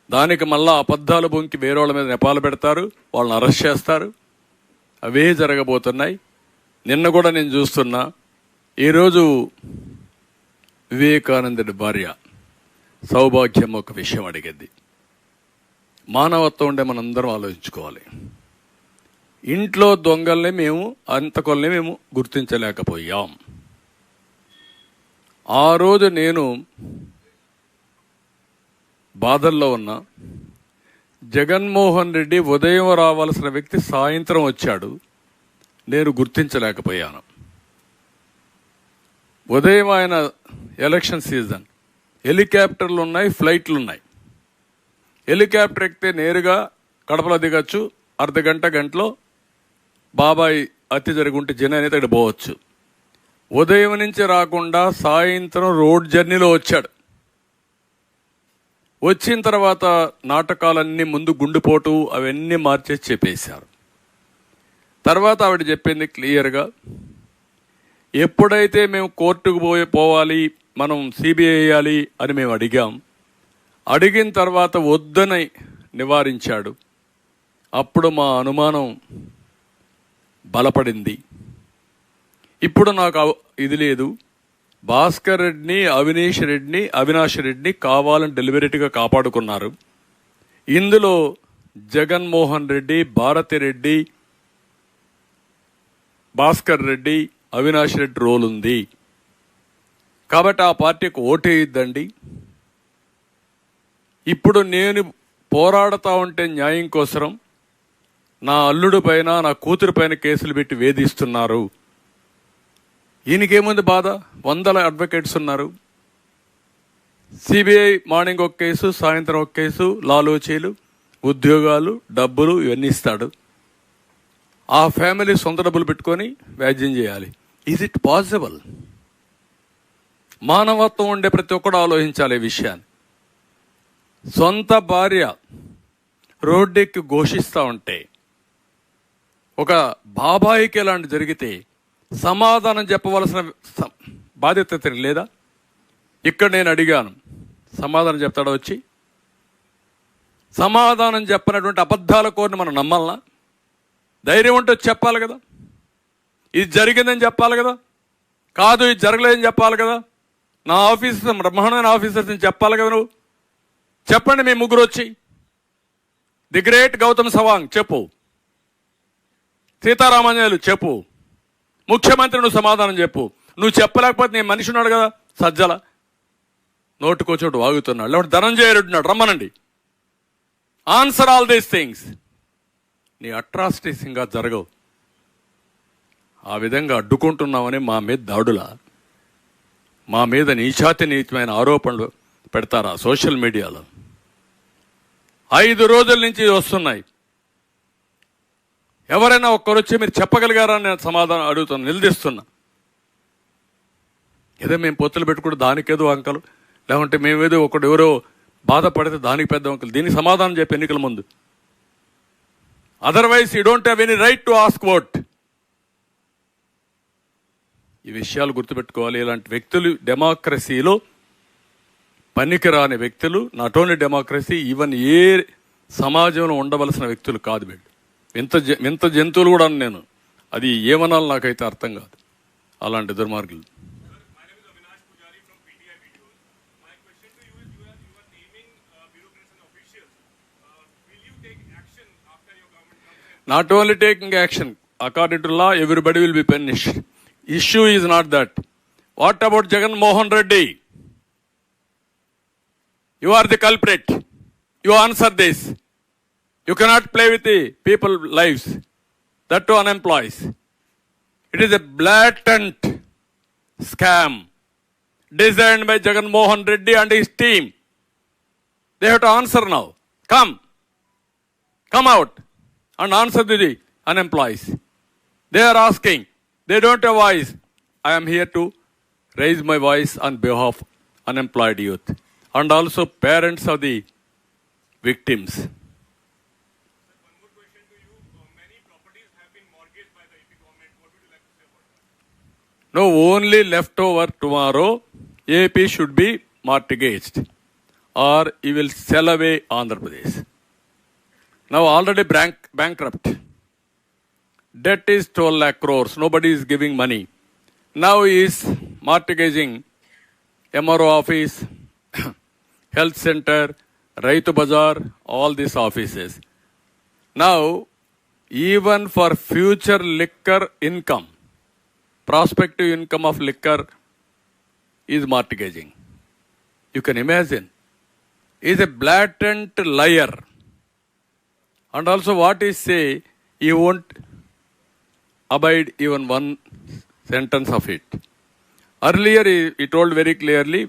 దానికి మళ్ళా అబద్ధాలు బొంకి వేరే వాళ్ళ మీద నెపాలు పెడతారు, వాళ్ళని అరెస్ట్ చేస్తారు. అవే జరగబోతున్నాయి. నిన్న కూడా నేను చూస్తున్నా, ఈరోజు వివేకానందుడి భార్య సౌభాగ్యం ఒక విషయం అడిగింది. మానవత్వం ఉండే మనందరం ఆలోచించుకోవాలి. ఇంట్లో దొంగల్ని మేము, అంతకొల్ని మేము గుర్తించలేకపోయాం. ఆ రోజు నేను బాధల్లో ఉన్నా. జగన్మోహన్ రెడ్డి ఉదయం రావాల్సిన వ్యక్తి సాయంత్రం వచ్చాడు, నేను గుర్తించలేకపోయాను. ఉదయం ఆయన ఎలక్షన్ సీజన్, హెలికాప్టర్లు ఉన్నాయి, ఫ్లైట్లు ఉన్నాయి. హెలికాప్టర్ ఎక్కితే నేరుగా కడపలో దిగచ్చు, గంటలో బాబాయ్ హత్య జరుగుంటే జన అనేది అక్కడ పోవచ్చు. ఉదయం నుంచి రాకుండా సాయంత్రం రోడ్ జర్నీలో వచ్చాడు. వచ్చిన తర్వాత నాటకాలన్నీ, ముందు గుండెపోటు అవన్నీ మార్చేసి చెప్పేశారు. తర్వాత ఆవిడ చెప్పింది క్లియర్గా, ఎప్పుడైతే మేము కోర్టుకు పోవాలి, మనం సిబిఐ వేయాలి అని మేము అడిగాం, అడిగిన తర్వాత వద్దని నివారించాడు. అప్పుడు మా అనుమానం బలపడింది. ఇప్పుడు నాకు ఇది లేదు. భాస్కర్ రెడ్డిని, అవినాష్ రెడ్డిని కావాలని డెలిబరేట్గా కాపాడుకున్నారు. ఇందులో జగన్మోహన్ రెడ్డి, భారతిరెడ్డి, భాస్కర్ రెడ్డి, అవినాష్ రెడ్డి రోల్ ఉంది. కాబట్టి ఆ పార్టీకి ఓటేయద్దండి. ఇప్పుడు నేను పోరాడుతూ ఉంటే న్యాయం కోసం నా అల్లుడి పైన, నా కూతురు పైన కేసులు పెట్టి వేధిస్తున్నారు. ఈయనకేముంది బాధ? 100 అడ్వకేట్స్ ఉన్నారు. సిబిఐ మార్నింగ్ ఒక కేసు, సాయంత్రం ఒక కేసు, లాలోచీలు, ఉద్యోగాలు, డబ్బులు ఇవన్నీ ఇస్తాడు. ఆ ఫ్యామిలీ సొంత డబ్బులు పెట్టుకొని వ్యాజ్యం చేయాలి. Is it possible? మానవత్వం ఉండే ప్రతి ఒక్కడు ఆలోచించాలి ఈ విషయాన్ని. సొంత భార్య రోడ్డెక్కి ఘోషిస్తూ ఉంటే, ఒక బాబాయికి ఇలాంటి జరిగితే సమాధానం చెప్పవలసిన బాధ్యత ఇతనికి లేదా? ఇక్కడ నేను అడిగాను, సమాధానం చెప్తాడా వచ్చి? సమాధానం చెప్పినటువంటి అబద్ధాల కోరిని మనం నమ్మాలనా? ధైర్యం ఉంటే చెప్పాలి కదా, ఇది జరిగిందని చెప్పాలి కదా, కాదు ఇది జరగలేదని చెప్పాలి కదా. నా ఆఫీసర్, బ్రహ్మాండమైన ఆఫీసర్స్ని చెప్పాలి కదా. నువ్వు చెప్పండి, మీ ముగ్గురు వచ్చి. ది గ్రేట్ గౌతమ్ సవాంగ్ చెప్పు, సీతారామాంజనేయులు చెప్పు, ముఖ్యమంత్రి నువ్వు సమాధానం చెప్పు. నువ్వు చెప్పలేకపోతే నేను మనిషి ఉన్నాడు కదా సజ్జల, నోటుకోచోటు వాగుతున్నాడు, లేకపోతే ధనంజయ రెడ్డి ఉన్నాడు, రమ్మనండి. Answer all these things. నీ అట్రాసిటీస్ ఇంకా జరగవు. ఆ విధంగా అడ్డుకుంటున్నామని మా మీద దాడులా, మా మీద నీచాతి నీచమైన ఆరోపణలు పెడతారా సోషల్ మీడియాలో? 5 రోజుల నుంచి వస్తున్నాయి. ఎవరైనా ఒక్కరొచ్చి మీరు చెప్పగలిగారా అని నేను సమాధానం అడుగుతున్నా, నిలదీస్తున్నా. ఏదో మేము పొత్తులు పెట్టుకుంటే దానికేదో అంకలు, లేకుంటే మేమేదో ఎవరో బాధపడితే దానికి పెద్ద అంకలు. దీనికి సమాధానం చెప్పి ఎన్నికల ముందు. Otherwise you don't have any right to ask vote. ఈ విషయాలు గుర్తుపెట్టుకోవాలి. ఇలాంటి వ్యక్తులు డెమోక్రసీలో పనికిరాని వ్యక్తులు. Not only democracy, even a సమాజంలో ఉండవలసిన వ్యక్తులు కాదు వీళ్ళు. వింత జంతువులు కూడా నేను, అది ఏమనాలి నాకైతే అర్థం కాదు అలాంటి దుర్మార్గులు. Not only taking action, according to law, everybody will be punished. Issue is not that. What about Jagan Mohan Reddy? You are the culprit. You answer this. You cannot play with the people's lives. That too unemployed. It is a blatant scam designed by Jagan Mohan Reddy and his team. They have to answer now. Come out and answer to the unemployed. They are asking. They don't have voice. I am here to raise my voice on behalf of unemployed youth and also parents of the victims. One more question to you. Many properties have been mortgaged by the AP government. What would you like to say about that? No, only leftover tomorrow, AP should be mortgaged or he will sell away Andhra Pradesh. Now already bankrupt. Debt is 12 lakh crores. Nobody is giving money. Now he is mortgaging MRO office, health center, Raitu Bazaar, all these offices. Now, even for future liquor income, prospective income of liquor is mortgaging. You can imagine. He is a blatant liar. And also what he say, he won't abide even one sentence of it. Earlier he told very clearly,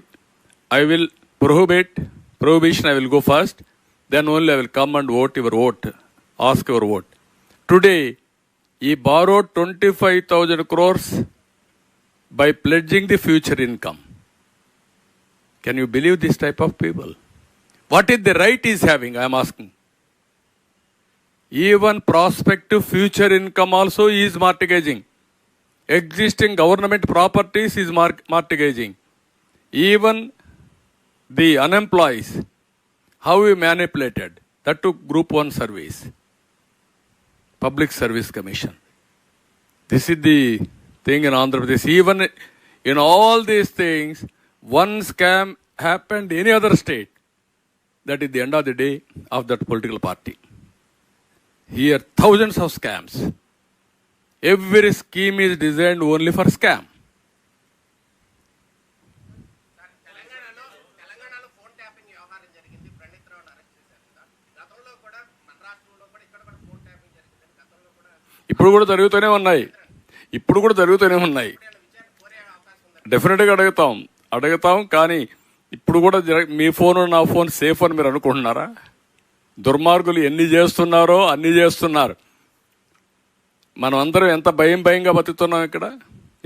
I will prohibition I will go first, then only I will come and ask your vote. Today, he borrowed 25,000 crores by pledging the future income. Can you believe this type of people? What is the right he is having, I am asking. Even prospective future income also he is mortgaging. Existing government properties is mortgaging. Even the unemployed, how he manipulated. That to Group 1 service. Public Service Commission. This is the thing in Andhra Pradesh. Even in all these things, one scam happened in any other state. That is the end of the day of that political party. Here, thousands of scams. Every scheme is designed only for scam. తెలంగాణలో phone tapping వ్యవహారం జరిగింది. ప్రణీత్ రావును arrest చేశారు కదా. గతంలో కూడా మన రాష్ట్రంలో కూడా ఇక్కడ కూడా ఫోన్ ట్యాపింగ్ జరిగిందని గతంలో కూడా ఇప్పుడు కూడా జరుగుతూనే ఉన్నాయి. డెఫినెట్గా అడుగుతాం. కానీ ఇప్పుడు కూడా మీ ఫోన్ నా ఫోన్ సేఫ్ అని మీరు అనుకుంటున్నారా? దుర్మార్గులు ఎన్ని చేస్తున్నారో అన్ని చేస్తున్నారు. మనం అందరం ఎంత భయంగా బతుకుతున్నాం ఇక్కడ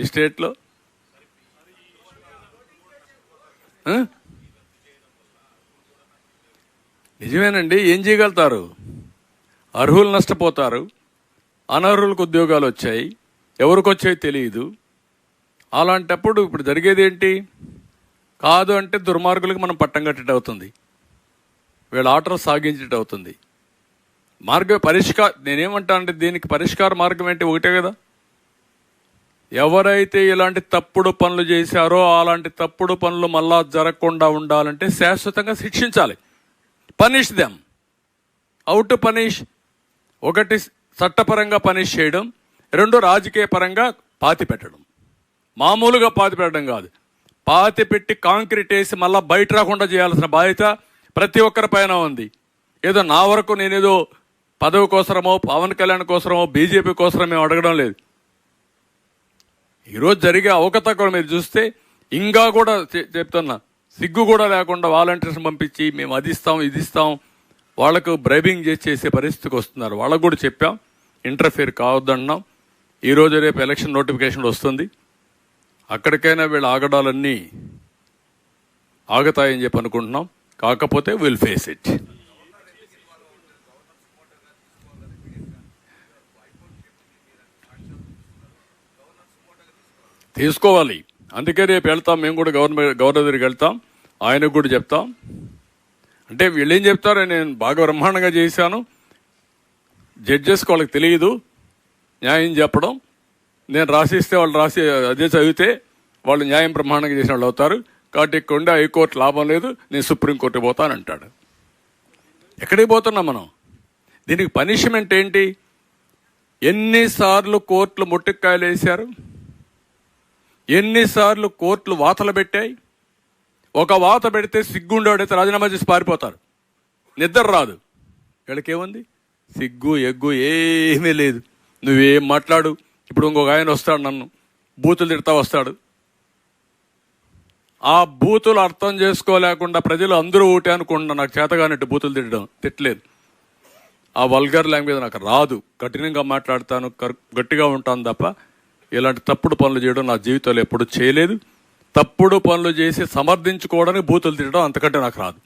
ఈ స్టేట్లో. నిజమేనండి, ఏం చేయగలుగుతారు? అర్హులు నష్టపోతారు, అనర్హులకు ఉద్యోగాలు వచ్చాయి, ఎవరికి వచ్చాయో తెలియదు. అలాంటప్పుడు ఇప్పుడు జరిగేది ఏంటి? కాదు అంటే దుర్మార్గులకు మనం పట్టం కట్టేట అవుతుంది, వీళ్ళ ఆటలు సాగించేట అవుతుంది. నేనేమంటానంటే దీనికి పరిష్కార మార్గం ఏంటి? ఒకటే కదా, ఎవరైతే ఇలాంటి తప్పుడు పనులు చేశారో అలాంటి తప్పుడు పనులు మళ్ళా జరగకుండా ఉండాలంటే శాశ్వతంగా శిక్షించాలి. Punish them. How to punish? ఒకటి చట్టపరంగా పనిష్ చేయడం, రెండు రాజకీయ పరంగా పాతి పెట్టడం. మామూలుగా పాతి పెట్టడం కాదు, పాతి పెట్టి కాంక్రీట్ వేసి మళ్ళా బయట రాకుండా చేయాల్సిన బాధ్యత ప్రతి ఒక్కరి పైన ఉంది. ఏదో నా వరకు నేనేదో పదవి కోసమో పవన్ కళ్యాణ్ కోసమో బీజేపీ కోసమో మేము అడగడం లేదు. ఈరోజు జరిగే అవకతవకలు మీరు చూస్తే ఇంకా కూడా చెప్తున్నా, సిగ్గు కూడా లేకుండా వాలంటీర్స్ పంపించి మేము అది ఇస్తాం ఇది ఇస్తాం వాళ్లకు బ్రైబింగ్ చేసే పరిస్థితికి వస్తున్నారు. వాళ్ళకు కూడా చెప్పాం, ఇంటర్ఫియర్ కావద్దన్నాం. ఈరోజు రేపు ఎలక్షన్ నోటిఫికేషన్ వస్తుంది, అక్కడికైనా వీళ్ళ ఆగడాలన్నీ ఆగుతాయని చెప్పి అనుకుంటున్నాం. కాకపోతే విల్ ఫేస్ ఇట్. తీసుకోవాలి, అందుకే రేపు వెళ్తాం మేము కూడా, గవర్నర్ దగ్గరికి వెళ్తాం, ఆయనకు కూడా చెప్తాం. అంటే వీళ్ళు ఏం చెప్తారో, నేను బాగా బ్రహ్మాండంగా చేశాను, జడ్జెస్కి వాళ్ళకి తెలియదు న్యాయం చెప్పడం, నేను రాసిస్తే వాళ్ళు రాసి అదే చదివితే వాళ్ళు న్యాయం బ్రహ్మాండంగా చేసిన వాళ్ళు అవుతారు, కాబట్టి ఇక్కడ ఉండే హైకోర్టు లాభం లేదు, నేను సుప్రీంకోర్టుకి పోతానంటాడు. ఎక్కడికి పోతున్నాం మనం? దీనికి పనిష్మెంట్ ఏంటి? ఎన్నిసార్లు కోర్టులు ముట్టికాయలు వేశారు, ఎన్నిసార్లు కోర్టులు వాతలు పెట్టాయి. ఒక వాత పెడితే సిగ్గుండేవాడైతే రాజీనామా చేసి పారిపోతారు, నిద్ర రాదు. వీళ్ళకేముంది? సిగ్గు ఎగ్గు ఏమీ లేదు. నువ్వేం మాట్లాడు. ఇప్పుడు ఇంకొక ఆయన వస్తాడు, నన్ను బూతులు తిడతా వస్తాడు. ఆ బూతులు అర్థం చేసుకోలేకుండా ప్రజలు అందరూ ఊటే అనుకుంటున్నా, నాకు చేతగానట్టు బూతులు తిట్టలేదు. ఆ వల్గర్ లాంగ్వేజ్ నాకు రాదు, కఠినంగా మాట్లాడతాను, గట్టిగా ఉంటాను తప్ప ఇలాంటి తప్పుడు పనులు చేయడం నా జీవితంలో ఎప్పుడు చేయలేదు. తప్పుడు పనులు చేసి సమర్థించుకోవడానికి బూతులు తిట్టడం అంతకంటే నాకు రాదు.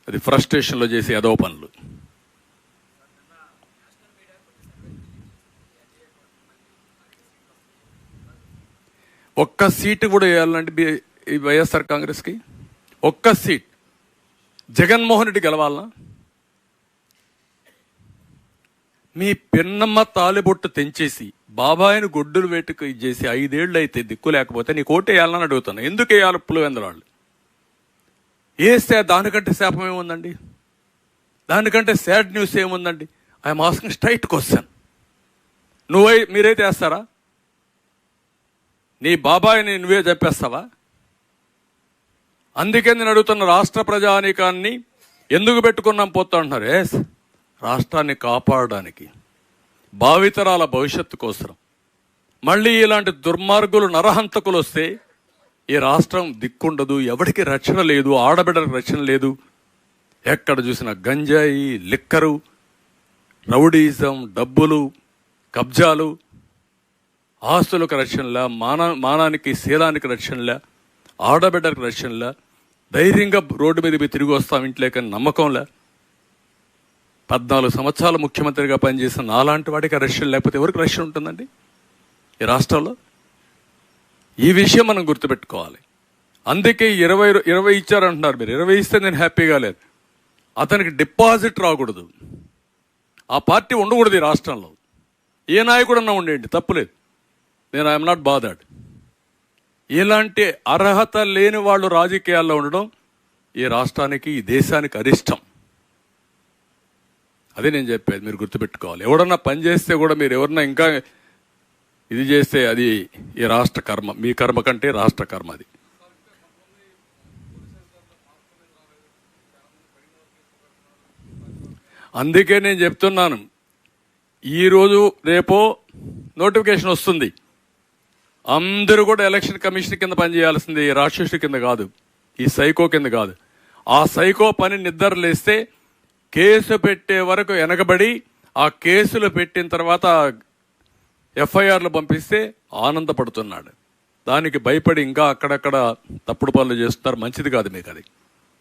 అది ఫ్రస్ట్రేషన్లో చేసే ఏదో పనులు. ఒక్క సీటు కూడా వేయాలంటే ఈ వైఎస్ఆర్ కాంగ్రెస్కి ఒక్క సీట్ జగన్మోహన్ రెడ్డి గెలవాలనా? మీ పిన్నమ్మ తాలిబొట్టు తెంచేసి బాబాయిని గొడ్డులు వేటుకు ఇచ్చేసి 5 ఏళ్ళు అయితే దిక్కు లేకపోతే నీకు ఓటు వేయాలని అడుగుతున్నా. ఎందుకు వేయాలి? పులివెందుల వేస్తే దానికంటే శాపం ఏముందండి? దానికంటే సాడ్ న్యూస్ ఏముందండి? I'm asking straight question. మీరైతే వేస్తారా? నీ బాబాయిని నువ్వే చెప్పేస్తావా? అందుకే నేను అడుగుతున్న రాష్ట్ర ప్రజానీకాన్ని ఎందుకు పెట్టుకున్నాం పోతా అంటున్నారు. రాష్ట్రాన్ని కాపాడడానికి, భావితరాల భవిష్యత్తు కోసం. మళ్ళీ ఇలాంటి దుర్మార్గులు నరహంతకులు వస్తే ఈ రాష్ట్రం దిక్కుండదు, ఎవరికి రక్షణ లేదు, ఆడబిడ్డలకు రక్షణ లేదు. ఎక్కడ చూసిన గంజాయి, లిక్కరు, రౌడీజం, డబ్బులు, కబ్జాలు, ఆస్తులకు రక్షణలా, మానానికి శీలానికి రక్షణలా, ఆడబిడ్డలకు రక్షణలా, ధైర్యంగా రోడ్డు మీద తిరిగి వస్తాం ఇంట్లోకని నమ్మకంలా. 14 సంవత్సరాలు ముఖ్యమంత్రిగా పనిచేసిన నాలాంటి వాడికి రక్షణ లేకపోతే ఎవరికి రక్షణ ఉంటుందండి ఈ రాష్ట్రంలో? ఈ విషయం మనం గుర్తుపెట్టుకోవాలి. అందుకే 20 ఇచ్చారంటున్నారు మీరు. 20 ఇస్తే నేను హ్యాపీగా లేదు. అతనికి డిపాజిట్ రాకూడదు, ఆ పార్టీ ఉండకూడదు ఈ రాష్ట్రంలో. ఏ నాయకుడన్నా ఉండేయండి, తప్పులేదు, నేను ఐఎమ్ నాట్ బాదర్డ్. ఇలాంటి అర్హత లేని వాళ్ళు రాజకీయాల్లో ఉండడం ఈ రాష్ట్రానికి, ఈ దేశానికి అరిష్టం. అదే నేను చెప్పేది, మీరు గుర్తుపెట్టుకోవాలి. ఎవడన్నా పని చేస్తే కూడా మీరు ఎవరన్నా ఇంకా ఇది చేస్తే అది ఈ రాష్ట్ర కర్మ, మీ కర్మ కంటే రాష్ట్ర కర్మ అది. అందుకే నేను చెప్తున్నాను, ఈరోజు రేపో నోటిఫికేషన్ వస్తుంది. అందరూ కూడా ఎలక్షన్ కమిషన్ కింద పనిచేయాల్సింది, ఈ రాక్షసుడి కింద కాదు, ఈ సైకో కింద కాదు. ఆ సైకో పని నిద్రలేస్తే కేసు పెట్టే వరకు వెనకబడి, ఆ కేసులు పెట్టిన తర్వాత ఎఫ్ఐఆర్లు పంపిస్తే ఆనందపడుతున్నాడు. దానికి భయపడి ఇంకా అక్కడక్కడ తప్పుడు పనులు చేస్తున్నారు. మంచిది కాదు మీకు అది.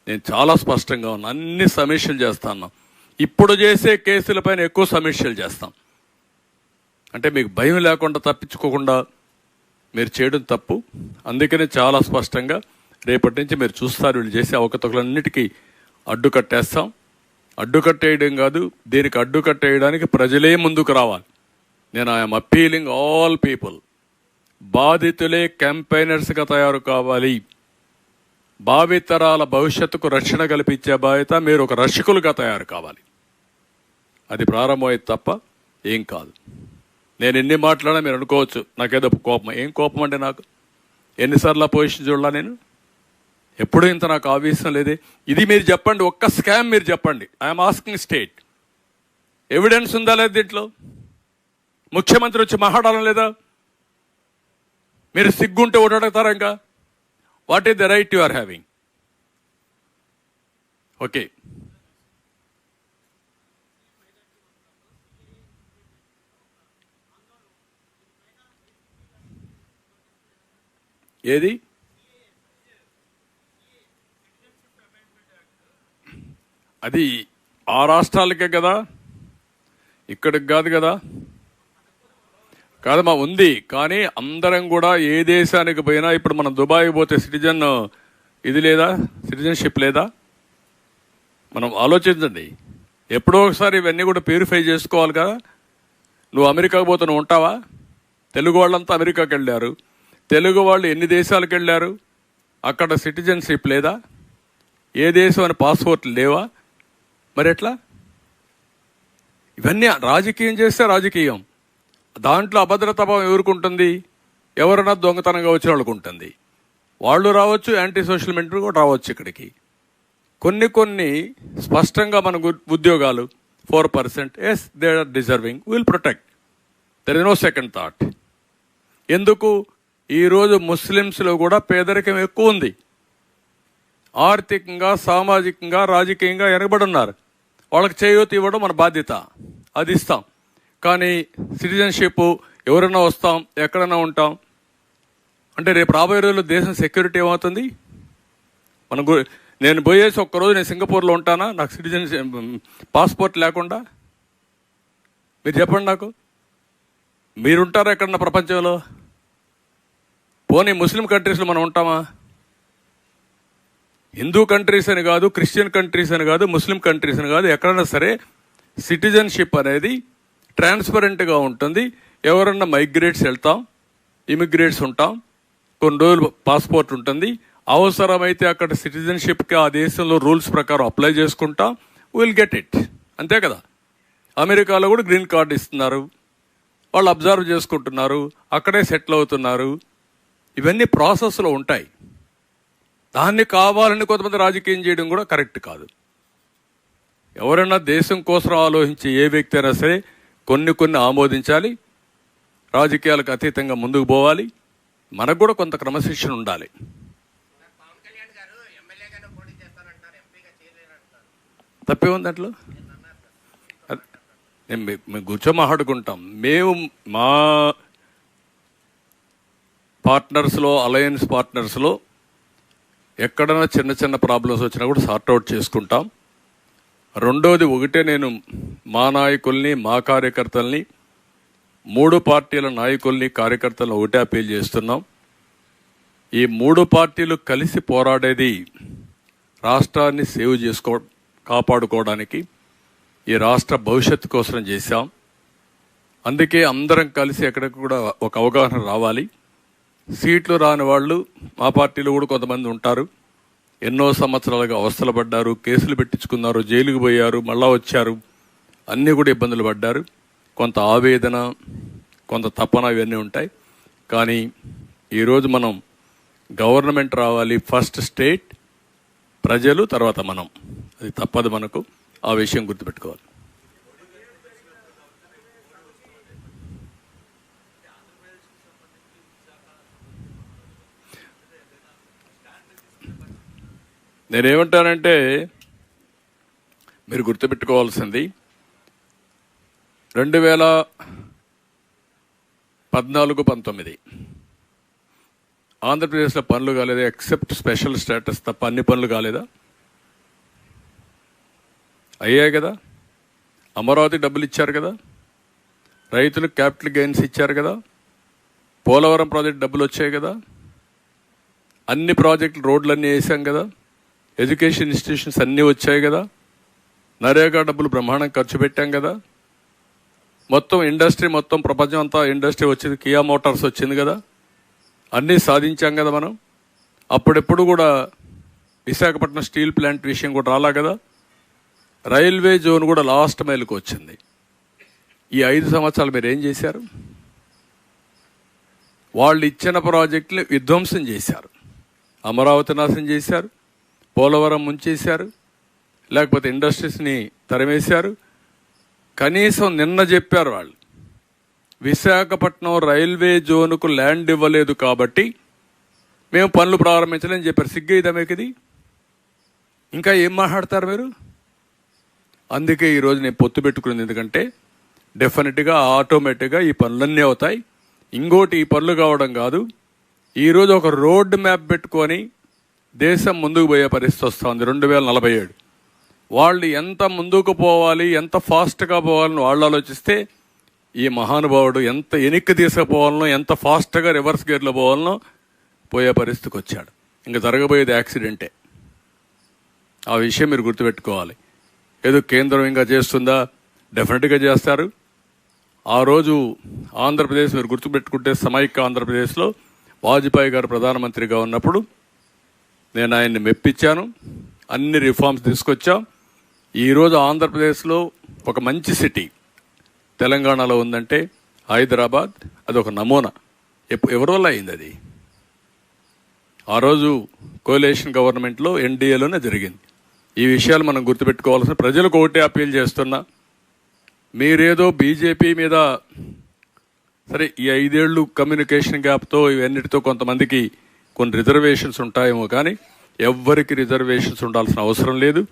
నేను చాలా స్పష్టంగా ఉన్నా. అన్ని సమీక్షలు చేస్తాను. ఇప్పుడు చేసే కేసులపైన ఎక్కువ సమీక్షలు చేస్తాం. అంటే మీకు భయం లేకుండా తప్పించుకోకుండా మీరు చేయడం తప్పు. అందుకనే చాలా స్పష్టంగా రేపటి నుంచి మీరు చూస్తారు, వీళ్ళు చేసే అవకతవకలన్నిటికీ అడ్డుకట్టేస్తాం. అడ్డుకట్టేయడం కాదు, దీనికి అడ్డుకట్టేయడానికి ప్రజలే ముందుకు రావాలి. నేను ఐఎమ్ అప్పీలింగ్ ఆల్ పీపుల్, బాధితులే క్యాంపెయినర్స్గా తయారు కావాలి. భావితరాల భవిష్యత్తుకు రక్షణ కల్పించే బాధ్యత మీరు ఒక రక్షకులుగా తయారు కావాలి. అది ప్రారంభమైంది తప్ప ఏం కాదు. నేను ఎన్ని మాట్లాడినా మీరు అనుకోవచ్చు నాకేదో కోపం. ఏం కోపం అంటే నాకు ఎన్నిసార్లు పొజిషన్ చూడాల నేను? ఎప్పుడూ ఇంత నాకు ఆవేశం లేదే. ఇది మీరు చెప్పండి, ఒక్క స్కామ్ మీరు చెప్పండి. ఐఎమ్ ఆస్కింగ్ స్టేట్, ఎవిడెన్స్ ఉందా లేదా దీంట్లో? ముఖ్యమంత్రి వచ్చి మాట్లాడాలని లేదా? మీరు సిగ్గుంటే ఓటాడతారా? ఇంకా what is the right you are having? Okay, ఏది అది ఆ రాష్ట్రాలకే కదా, ఇక్కడికి కాదు కదా. కాదమ్మా, ఉంది. కానీ అందరం కూడా ఏ దేశానికి పోయినా ఇప్పుడు మనం దుబాయ్ పోతే సిటిజన్ ఇది లేదా, సిటిజన్షిప్ లేదా? మనం ఆలోచించండి. ఎప్పుడో ఒకసారి ఇవన్నీ కూడా ప్యూరిఫై చేసుకోవాలి కదా. నువ్వు అమెరికాకు పోతే నువ్వు ఉంటావా? తెలుగు వాళ్ళంతా అమెరికాకి వెళ్ళారు. తెలుగు వాళ్ళు ఎన్ని దేశాలకు వెళ్ళారు? అక్కడ సిటిజన్షిప్ లేదా? ఏ దేశం అని పాస్పోర్ట్లు లేవా? మరి ఎట్లా? ఇవన్నీ రాజకీయం చేస్తే రాజకీయం. దాంట్లో అభద్రతాభావం ఎవరికి ఉంటుంది? ఎవరైనా దొంగతనంగా వచ్చిన వాళ్ళకు ఉంటుంది. వాళ్ళు రావచ్చు, యాంటీ సోషల్ మెంటర్ కూడా రావచ్చు ఇక్కడికి. కొన్ని స్పష్టంగా మన ఉద్యోగాలు 4%, as they are deserving, will protect. There is no second thought. ఎందుకు? ఈరోజు ముస్లిమ్స్లో కూడా పేదరికం ఎక్కువ ఉంది. ఆర్థికంగా, సామాజికంగా, రాజకీయంగా వెనకబడి ఉన్నారు. వాళ్ళకి చేయూత ఇవ్వడం మన బాధ్యత, అది ఇస్తాం. కానీ సిటిజన్షిప్ ఎవరైనా వస్తాం, ఎక్కడైనా ఉంటాం అంటే రేపు రాబోయే రోజుల్లో దేశం సెక్యూరిటీ ఏమవుతుంది? నేను పోయేసి ఒక్కరోజు నేను సింగపూర్లో ఉంటానా నాకు సిటిజన్షిప్ పాస్పోర్ట్ లేకుండా? మీరు చెప్పండి నాకు. మీరుంటారా ఎక్కడన్నా ప్రపంచంలో? పోనీ ముస్లిం కంట్రీస్లో మనం ఉంటామా? హిందూ కంట్రీస్ అని కాదు, క్రిస్టియన్ కంట్రీస్ అని కాదు, ముస్లిం కంట్రీస్ అని కాదు, ఎక్కడైనా సరే సిటిజన్షిప్ అనేది ట్రాన్స్పరెంట్గా ఉంటుంది. ఎవరన్నా మైగ్రేట్స్ వెళ్తాం, ఇమిగ్రేట్స్ ఉంటాం, కొన్ని రోజులు పాస్పోర్ట్ ఉంటుంది. అవసరమైతే అక్కడ సిటిజన్షిప్కి ఆ దేశంలో రూల్స్ ప్రకారం అప్లై చేసుకుంటాం, విల్ గెట్ ఇట్. అంతే కదా. అమెరికాలో కూడా గ్రీన్ కార్డు ఇస్తున్నారు, వాళ్ళు అబ్జర్వ్ చేసుకుంటున్నారు, అక్కడే సెటిల్ అవుతున్నారు. ఇవన్నీ ప్రాసెస్లో ఉంటాయి. దాన్ని కావాలని కొంతమంది రాజకీయం చేయడం కూడా కరెక్ట్ కాదు. ఎవరైనా దేశం కోసం ఆలోచించి ఏ వ్యక్తి అయినా సరే కొన్ని ఆమోదించాలి. రాజకీయాలకు అతీతంగా ముందుకు పోవాలి. మనకు కూడా కొంత క్రమశిక్షణ ఉండాలి. పవన్ కళ్యాణ్ గారు ఎమ్మెల్యేగానే పోటీ చేస్తానంటారు, ఎంపీగా చేయలేనంటారు. తప్పే ఉంది అట్లా. మేము కూర్చో మాట్లాడుకుంటాం. మేము మా పార్ట్నర్స్లో, అలయన్స్ పార్ట్నర్స్లో ఎక్కడైనా చిన్న ప్రాబ్లమ్స్ వచ్చినా కూడా సార్ట్అవుట్ చేసుకుంటాం. రెండోది, ఒకటే, నేను మా నాయకుల్ని, మా కార్యకర్తల్ని, 3 పార్టీల నాయకుల్ని, కార్యకర్తలను ఒకటే అపీల్ చేస్తున్నాం. ఈ 3 పార్టీలు కలిసి పోరాడేది రాష్ట్రాన్ని సేవ్ కాపాడుకోవడానికి, ఈ రాష్ట్ర భవిష్యత్తు కోసం చేశాం. అందుకే అందరం కలిసి ఎక్కడికి కూడా ఒక అవగాహన రావాలి. సీట్లు రాని వాళ్ళు మా పార్టీలో కూడా కొంతమంది ఉంటారు. ఎన్నో సంవత్సరాలుగా అవస్థలు పడ్డారు, కేసులు పెట్టించుకున్నారు, జైలుకు పోయారు, మళ్ళా వచ్చారు, అన్నీ కూడా ఇబ్బందులు పడ్డారు. కొంత ఆవేదన, కొంత తపన, ఇవన్నీ ఉంటాయి. కానీ ఈరోజు మనం గవర్నమెంట్ రావాలి, ఫస్ట్ స్టేట్, ప్రజలు, తర్వాత మనం. అది తప్పదు మనకు. ఆ విషయం గుర్తుపెట్టుకోవాలి. నేనేమంటానంటే, మీరు గుర్తుపెట్టుకోవాల్సింది 2014-19 ఆంధ్రప్రదేశ్లో పనులు కాలేదా? ఎక్సెప్ట్ స్పెషల్ స్టేటస్ తప్ప అన్ని పనులు కాలేదా? అయ్యాయి కదా. అమరావతి డబ్బులు ఇచ్చారు కదా, రైతులకు క్యాపిటల్ గెయిన్స్ ఇచ్చారు కదా, పోలవరం ప్రాజెక్ట్ డబ్బులు వచ్చాయి కదా, అన్ని ప్రాజెక్టులు రోడ్లన్నీ వేసాం కదా, ఎడ్యుకేషన్ ఇన్స్టిట్యూషన్స్ అన్నీ వచ్చాయి కదా, నరేగా డబ్బులు బ్రహ్మాండం ఖర్చు పెట్టాం కదా, మొత్తం ఇండస్ట్రీ, మొత్తం ప్రపంచం అంతా ఇండస్ట్రీ వచ్చింది, కియా మోటార్స్ వచ్చింది కదా, అన్నీ సాధించాం కదా మనం. అప్పుడెప్పుడు కూడా విశాఖపట్నం స్టీల్ ప్లాంట్ విషయం కూడా రాలా కదా. రైల్వే జోన్ కూడా లాస్ట్ మైల్కి వచ్చింది. ఈ 5 సంవత్సరాలు మీరు ఏం చేశారు? వాళ్ళు ఇచ్చిన ప్రాజెక్టులు విధ్వంసం చేశారు. అమరావతి నాశనం చేశారు, పోలవరం ముంచేశారు, లేకపోతే ఇండస్ట్రీస్ని తరిమేశారు. కనీసం నిన్న చెప్పారు వాళ్ళు, విశాఖపట్నం రైల్వే జోన్కు ల్యాండ్ ఇవ్వలేదు కాబట్టి మేము పనులు ప్రారంభించలేని చెప్పారు. సిగ్గైదా మీకు ఇది? ఇంకా ఏం మాట్లాడతారు మీరు? అందుకే ఈరోజు నేను పొత్తు పెట్టుకున్నది. ఎందుకంటే డెఫినెట్గా ఆటోమేటిక్గా ఈ పనులన్నీ అవుతాయి. ఇంకోటి, ఈ పనులు కావడం కాదు, ఈరోజు ఒక రోడ్ మ్యాప్ పెట్టుకొని దేశం ముందుకు పోయే పరిస్థితి వస్తుంది. 2047 వాళ్ళు ఎంత ముందుకు పోవాలి, ఎంత ఫాస్ట్గా పోవాలని వాళ్ళు ఆలోచిస్తే, ఈ మహానుభావుడు ఎంత ఎనిక్కి తీసుకుపోవాలనో, ఎంత ఫాస్ట్గా రివర్స్ గేర్లో పోవాలనో పోయే పరిస్థితికి వచ్చాడు. ఇంకా జరగబోయేది యాక్సిడెంటే. ఆ విషయం మీరు గుర్తుపెట్టుకోవాలి. ఏదో కేంద్రం ఇంకా చేస్తుందా? డెఫినెట్గా చేస్తారు. ఆ రోజు ఆంధ్రప్రదేశ్ మీరు గుర్తుపెట్టుకుంటే, సమైక్య ఆంధ్రప్రదేశ్లో వాజ్పేయి గారు ప్రధానమంత్రిగా ఉన్నప్పుడు నేను ఆయన్ని మెప్పించాను, అన్ని రిఫార్మ్స్ తీసుకొచ్చాం. ఈరోజు ఆంధ్రప్రదేశ్లో ఒక మంచి సిటీ తెలంగాణలో ఉందంటే హైదరాబాద్, అదొక నమూనా. ఎవరి వల్ల అయింది అది? ఆ రోజు కోalition గవర్నమెంట్లో ఎన్డీఏలోనే జరిగింది. ఈ విషయాలు మనం గుర్తుపెట్టుకోవాల్సిన, ప్రజలకు ఒకటే అప్పీల్ చేస్తున్నా, మీరేదో బీజేపీ మీద, సరే ఈ 5 ఏళ్ళు కమ్యూనికేషన్ గ్యాప్తో ఇవన్నిటితో కొంతమందికి కొన్ని రిజర్వేషన్స్ ఉంటాయేమో, కానీ ఎవ్వరికి రిజర్వేషన్స్ ఉండాల్సిన అవసరం లేదు.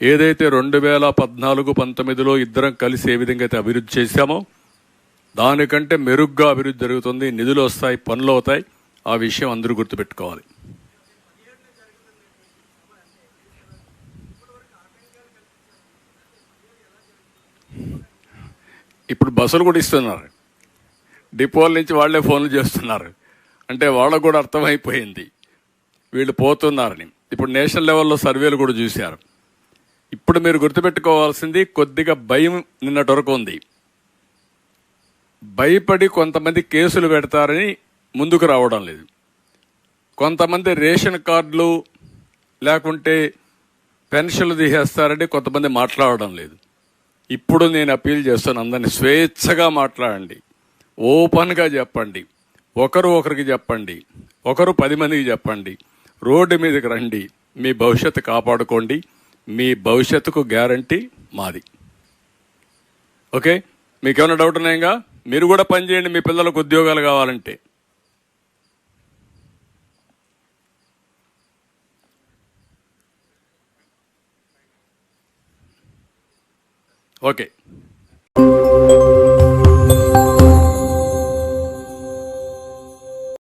ఏదైతే 2014-19లో ఇద్దరం కలిసి ఏ విధంగా అయితే అభివృద్ధి చేశామో దానికంటే మెరుగ్గా అభివృద్ధి జరుగుతుంది. నిధులు వస్తాయి, పనులు అవుతాయి. ఆ విషయం అందరూ గుర్తుపెట్టుకోవాలి. ఇప్పుడు బస్సులు కూడా ఇస్తున్నారు, డిపోల నుంచి వాళ్లే ఫోన్లు చేస్తున్నారు. అంటే వాళ్ళకు కూడా అర్థమైపోయింది వీళ్ళు పోతున్నారని. ఇప్పుడు నేషనల్ లెవెల్లో సర్వేలు కూడా చూశారు. ఇప్పుడు మీరు గుర్తుపెట్టుకోవాల్సింది, కొద్దిగా భయం నిన్నటి వరకు ఉంది. భయపడి కొంతమంది కేసులు పెడతారని ముందుకు రావడం లేదు. కొంతమంది రేషన్ కార్డులు లేకుంటే పెన్షన్లు తీసేస్తారని కొంతమంది మాట్లాడడం లేదు. ఇప్పుడు నేను అప్పీల్ చేస్తాను, అందరినీ స్వేచ్ఛగా మాట్లాడండి, ఓపెన్గా చెప్పండి, ఒకరికి చెప్పండి, ఒకరు 10 మందికి చెప్పండి, రోడ్డు మీదకి రండి, మీ భవిష్యత్తు కాపాడుకోండి. మీ భవిష్యత్తుకు గ్యారంటీ మాది. ఓకే, మీకేమైనా డౌట్ ఉన్నాయిగా? మీరు కూడా పనిచేయండి, మీ పిల్లలకు ఉద్యోగాలు కావాలంటే. ఓకే.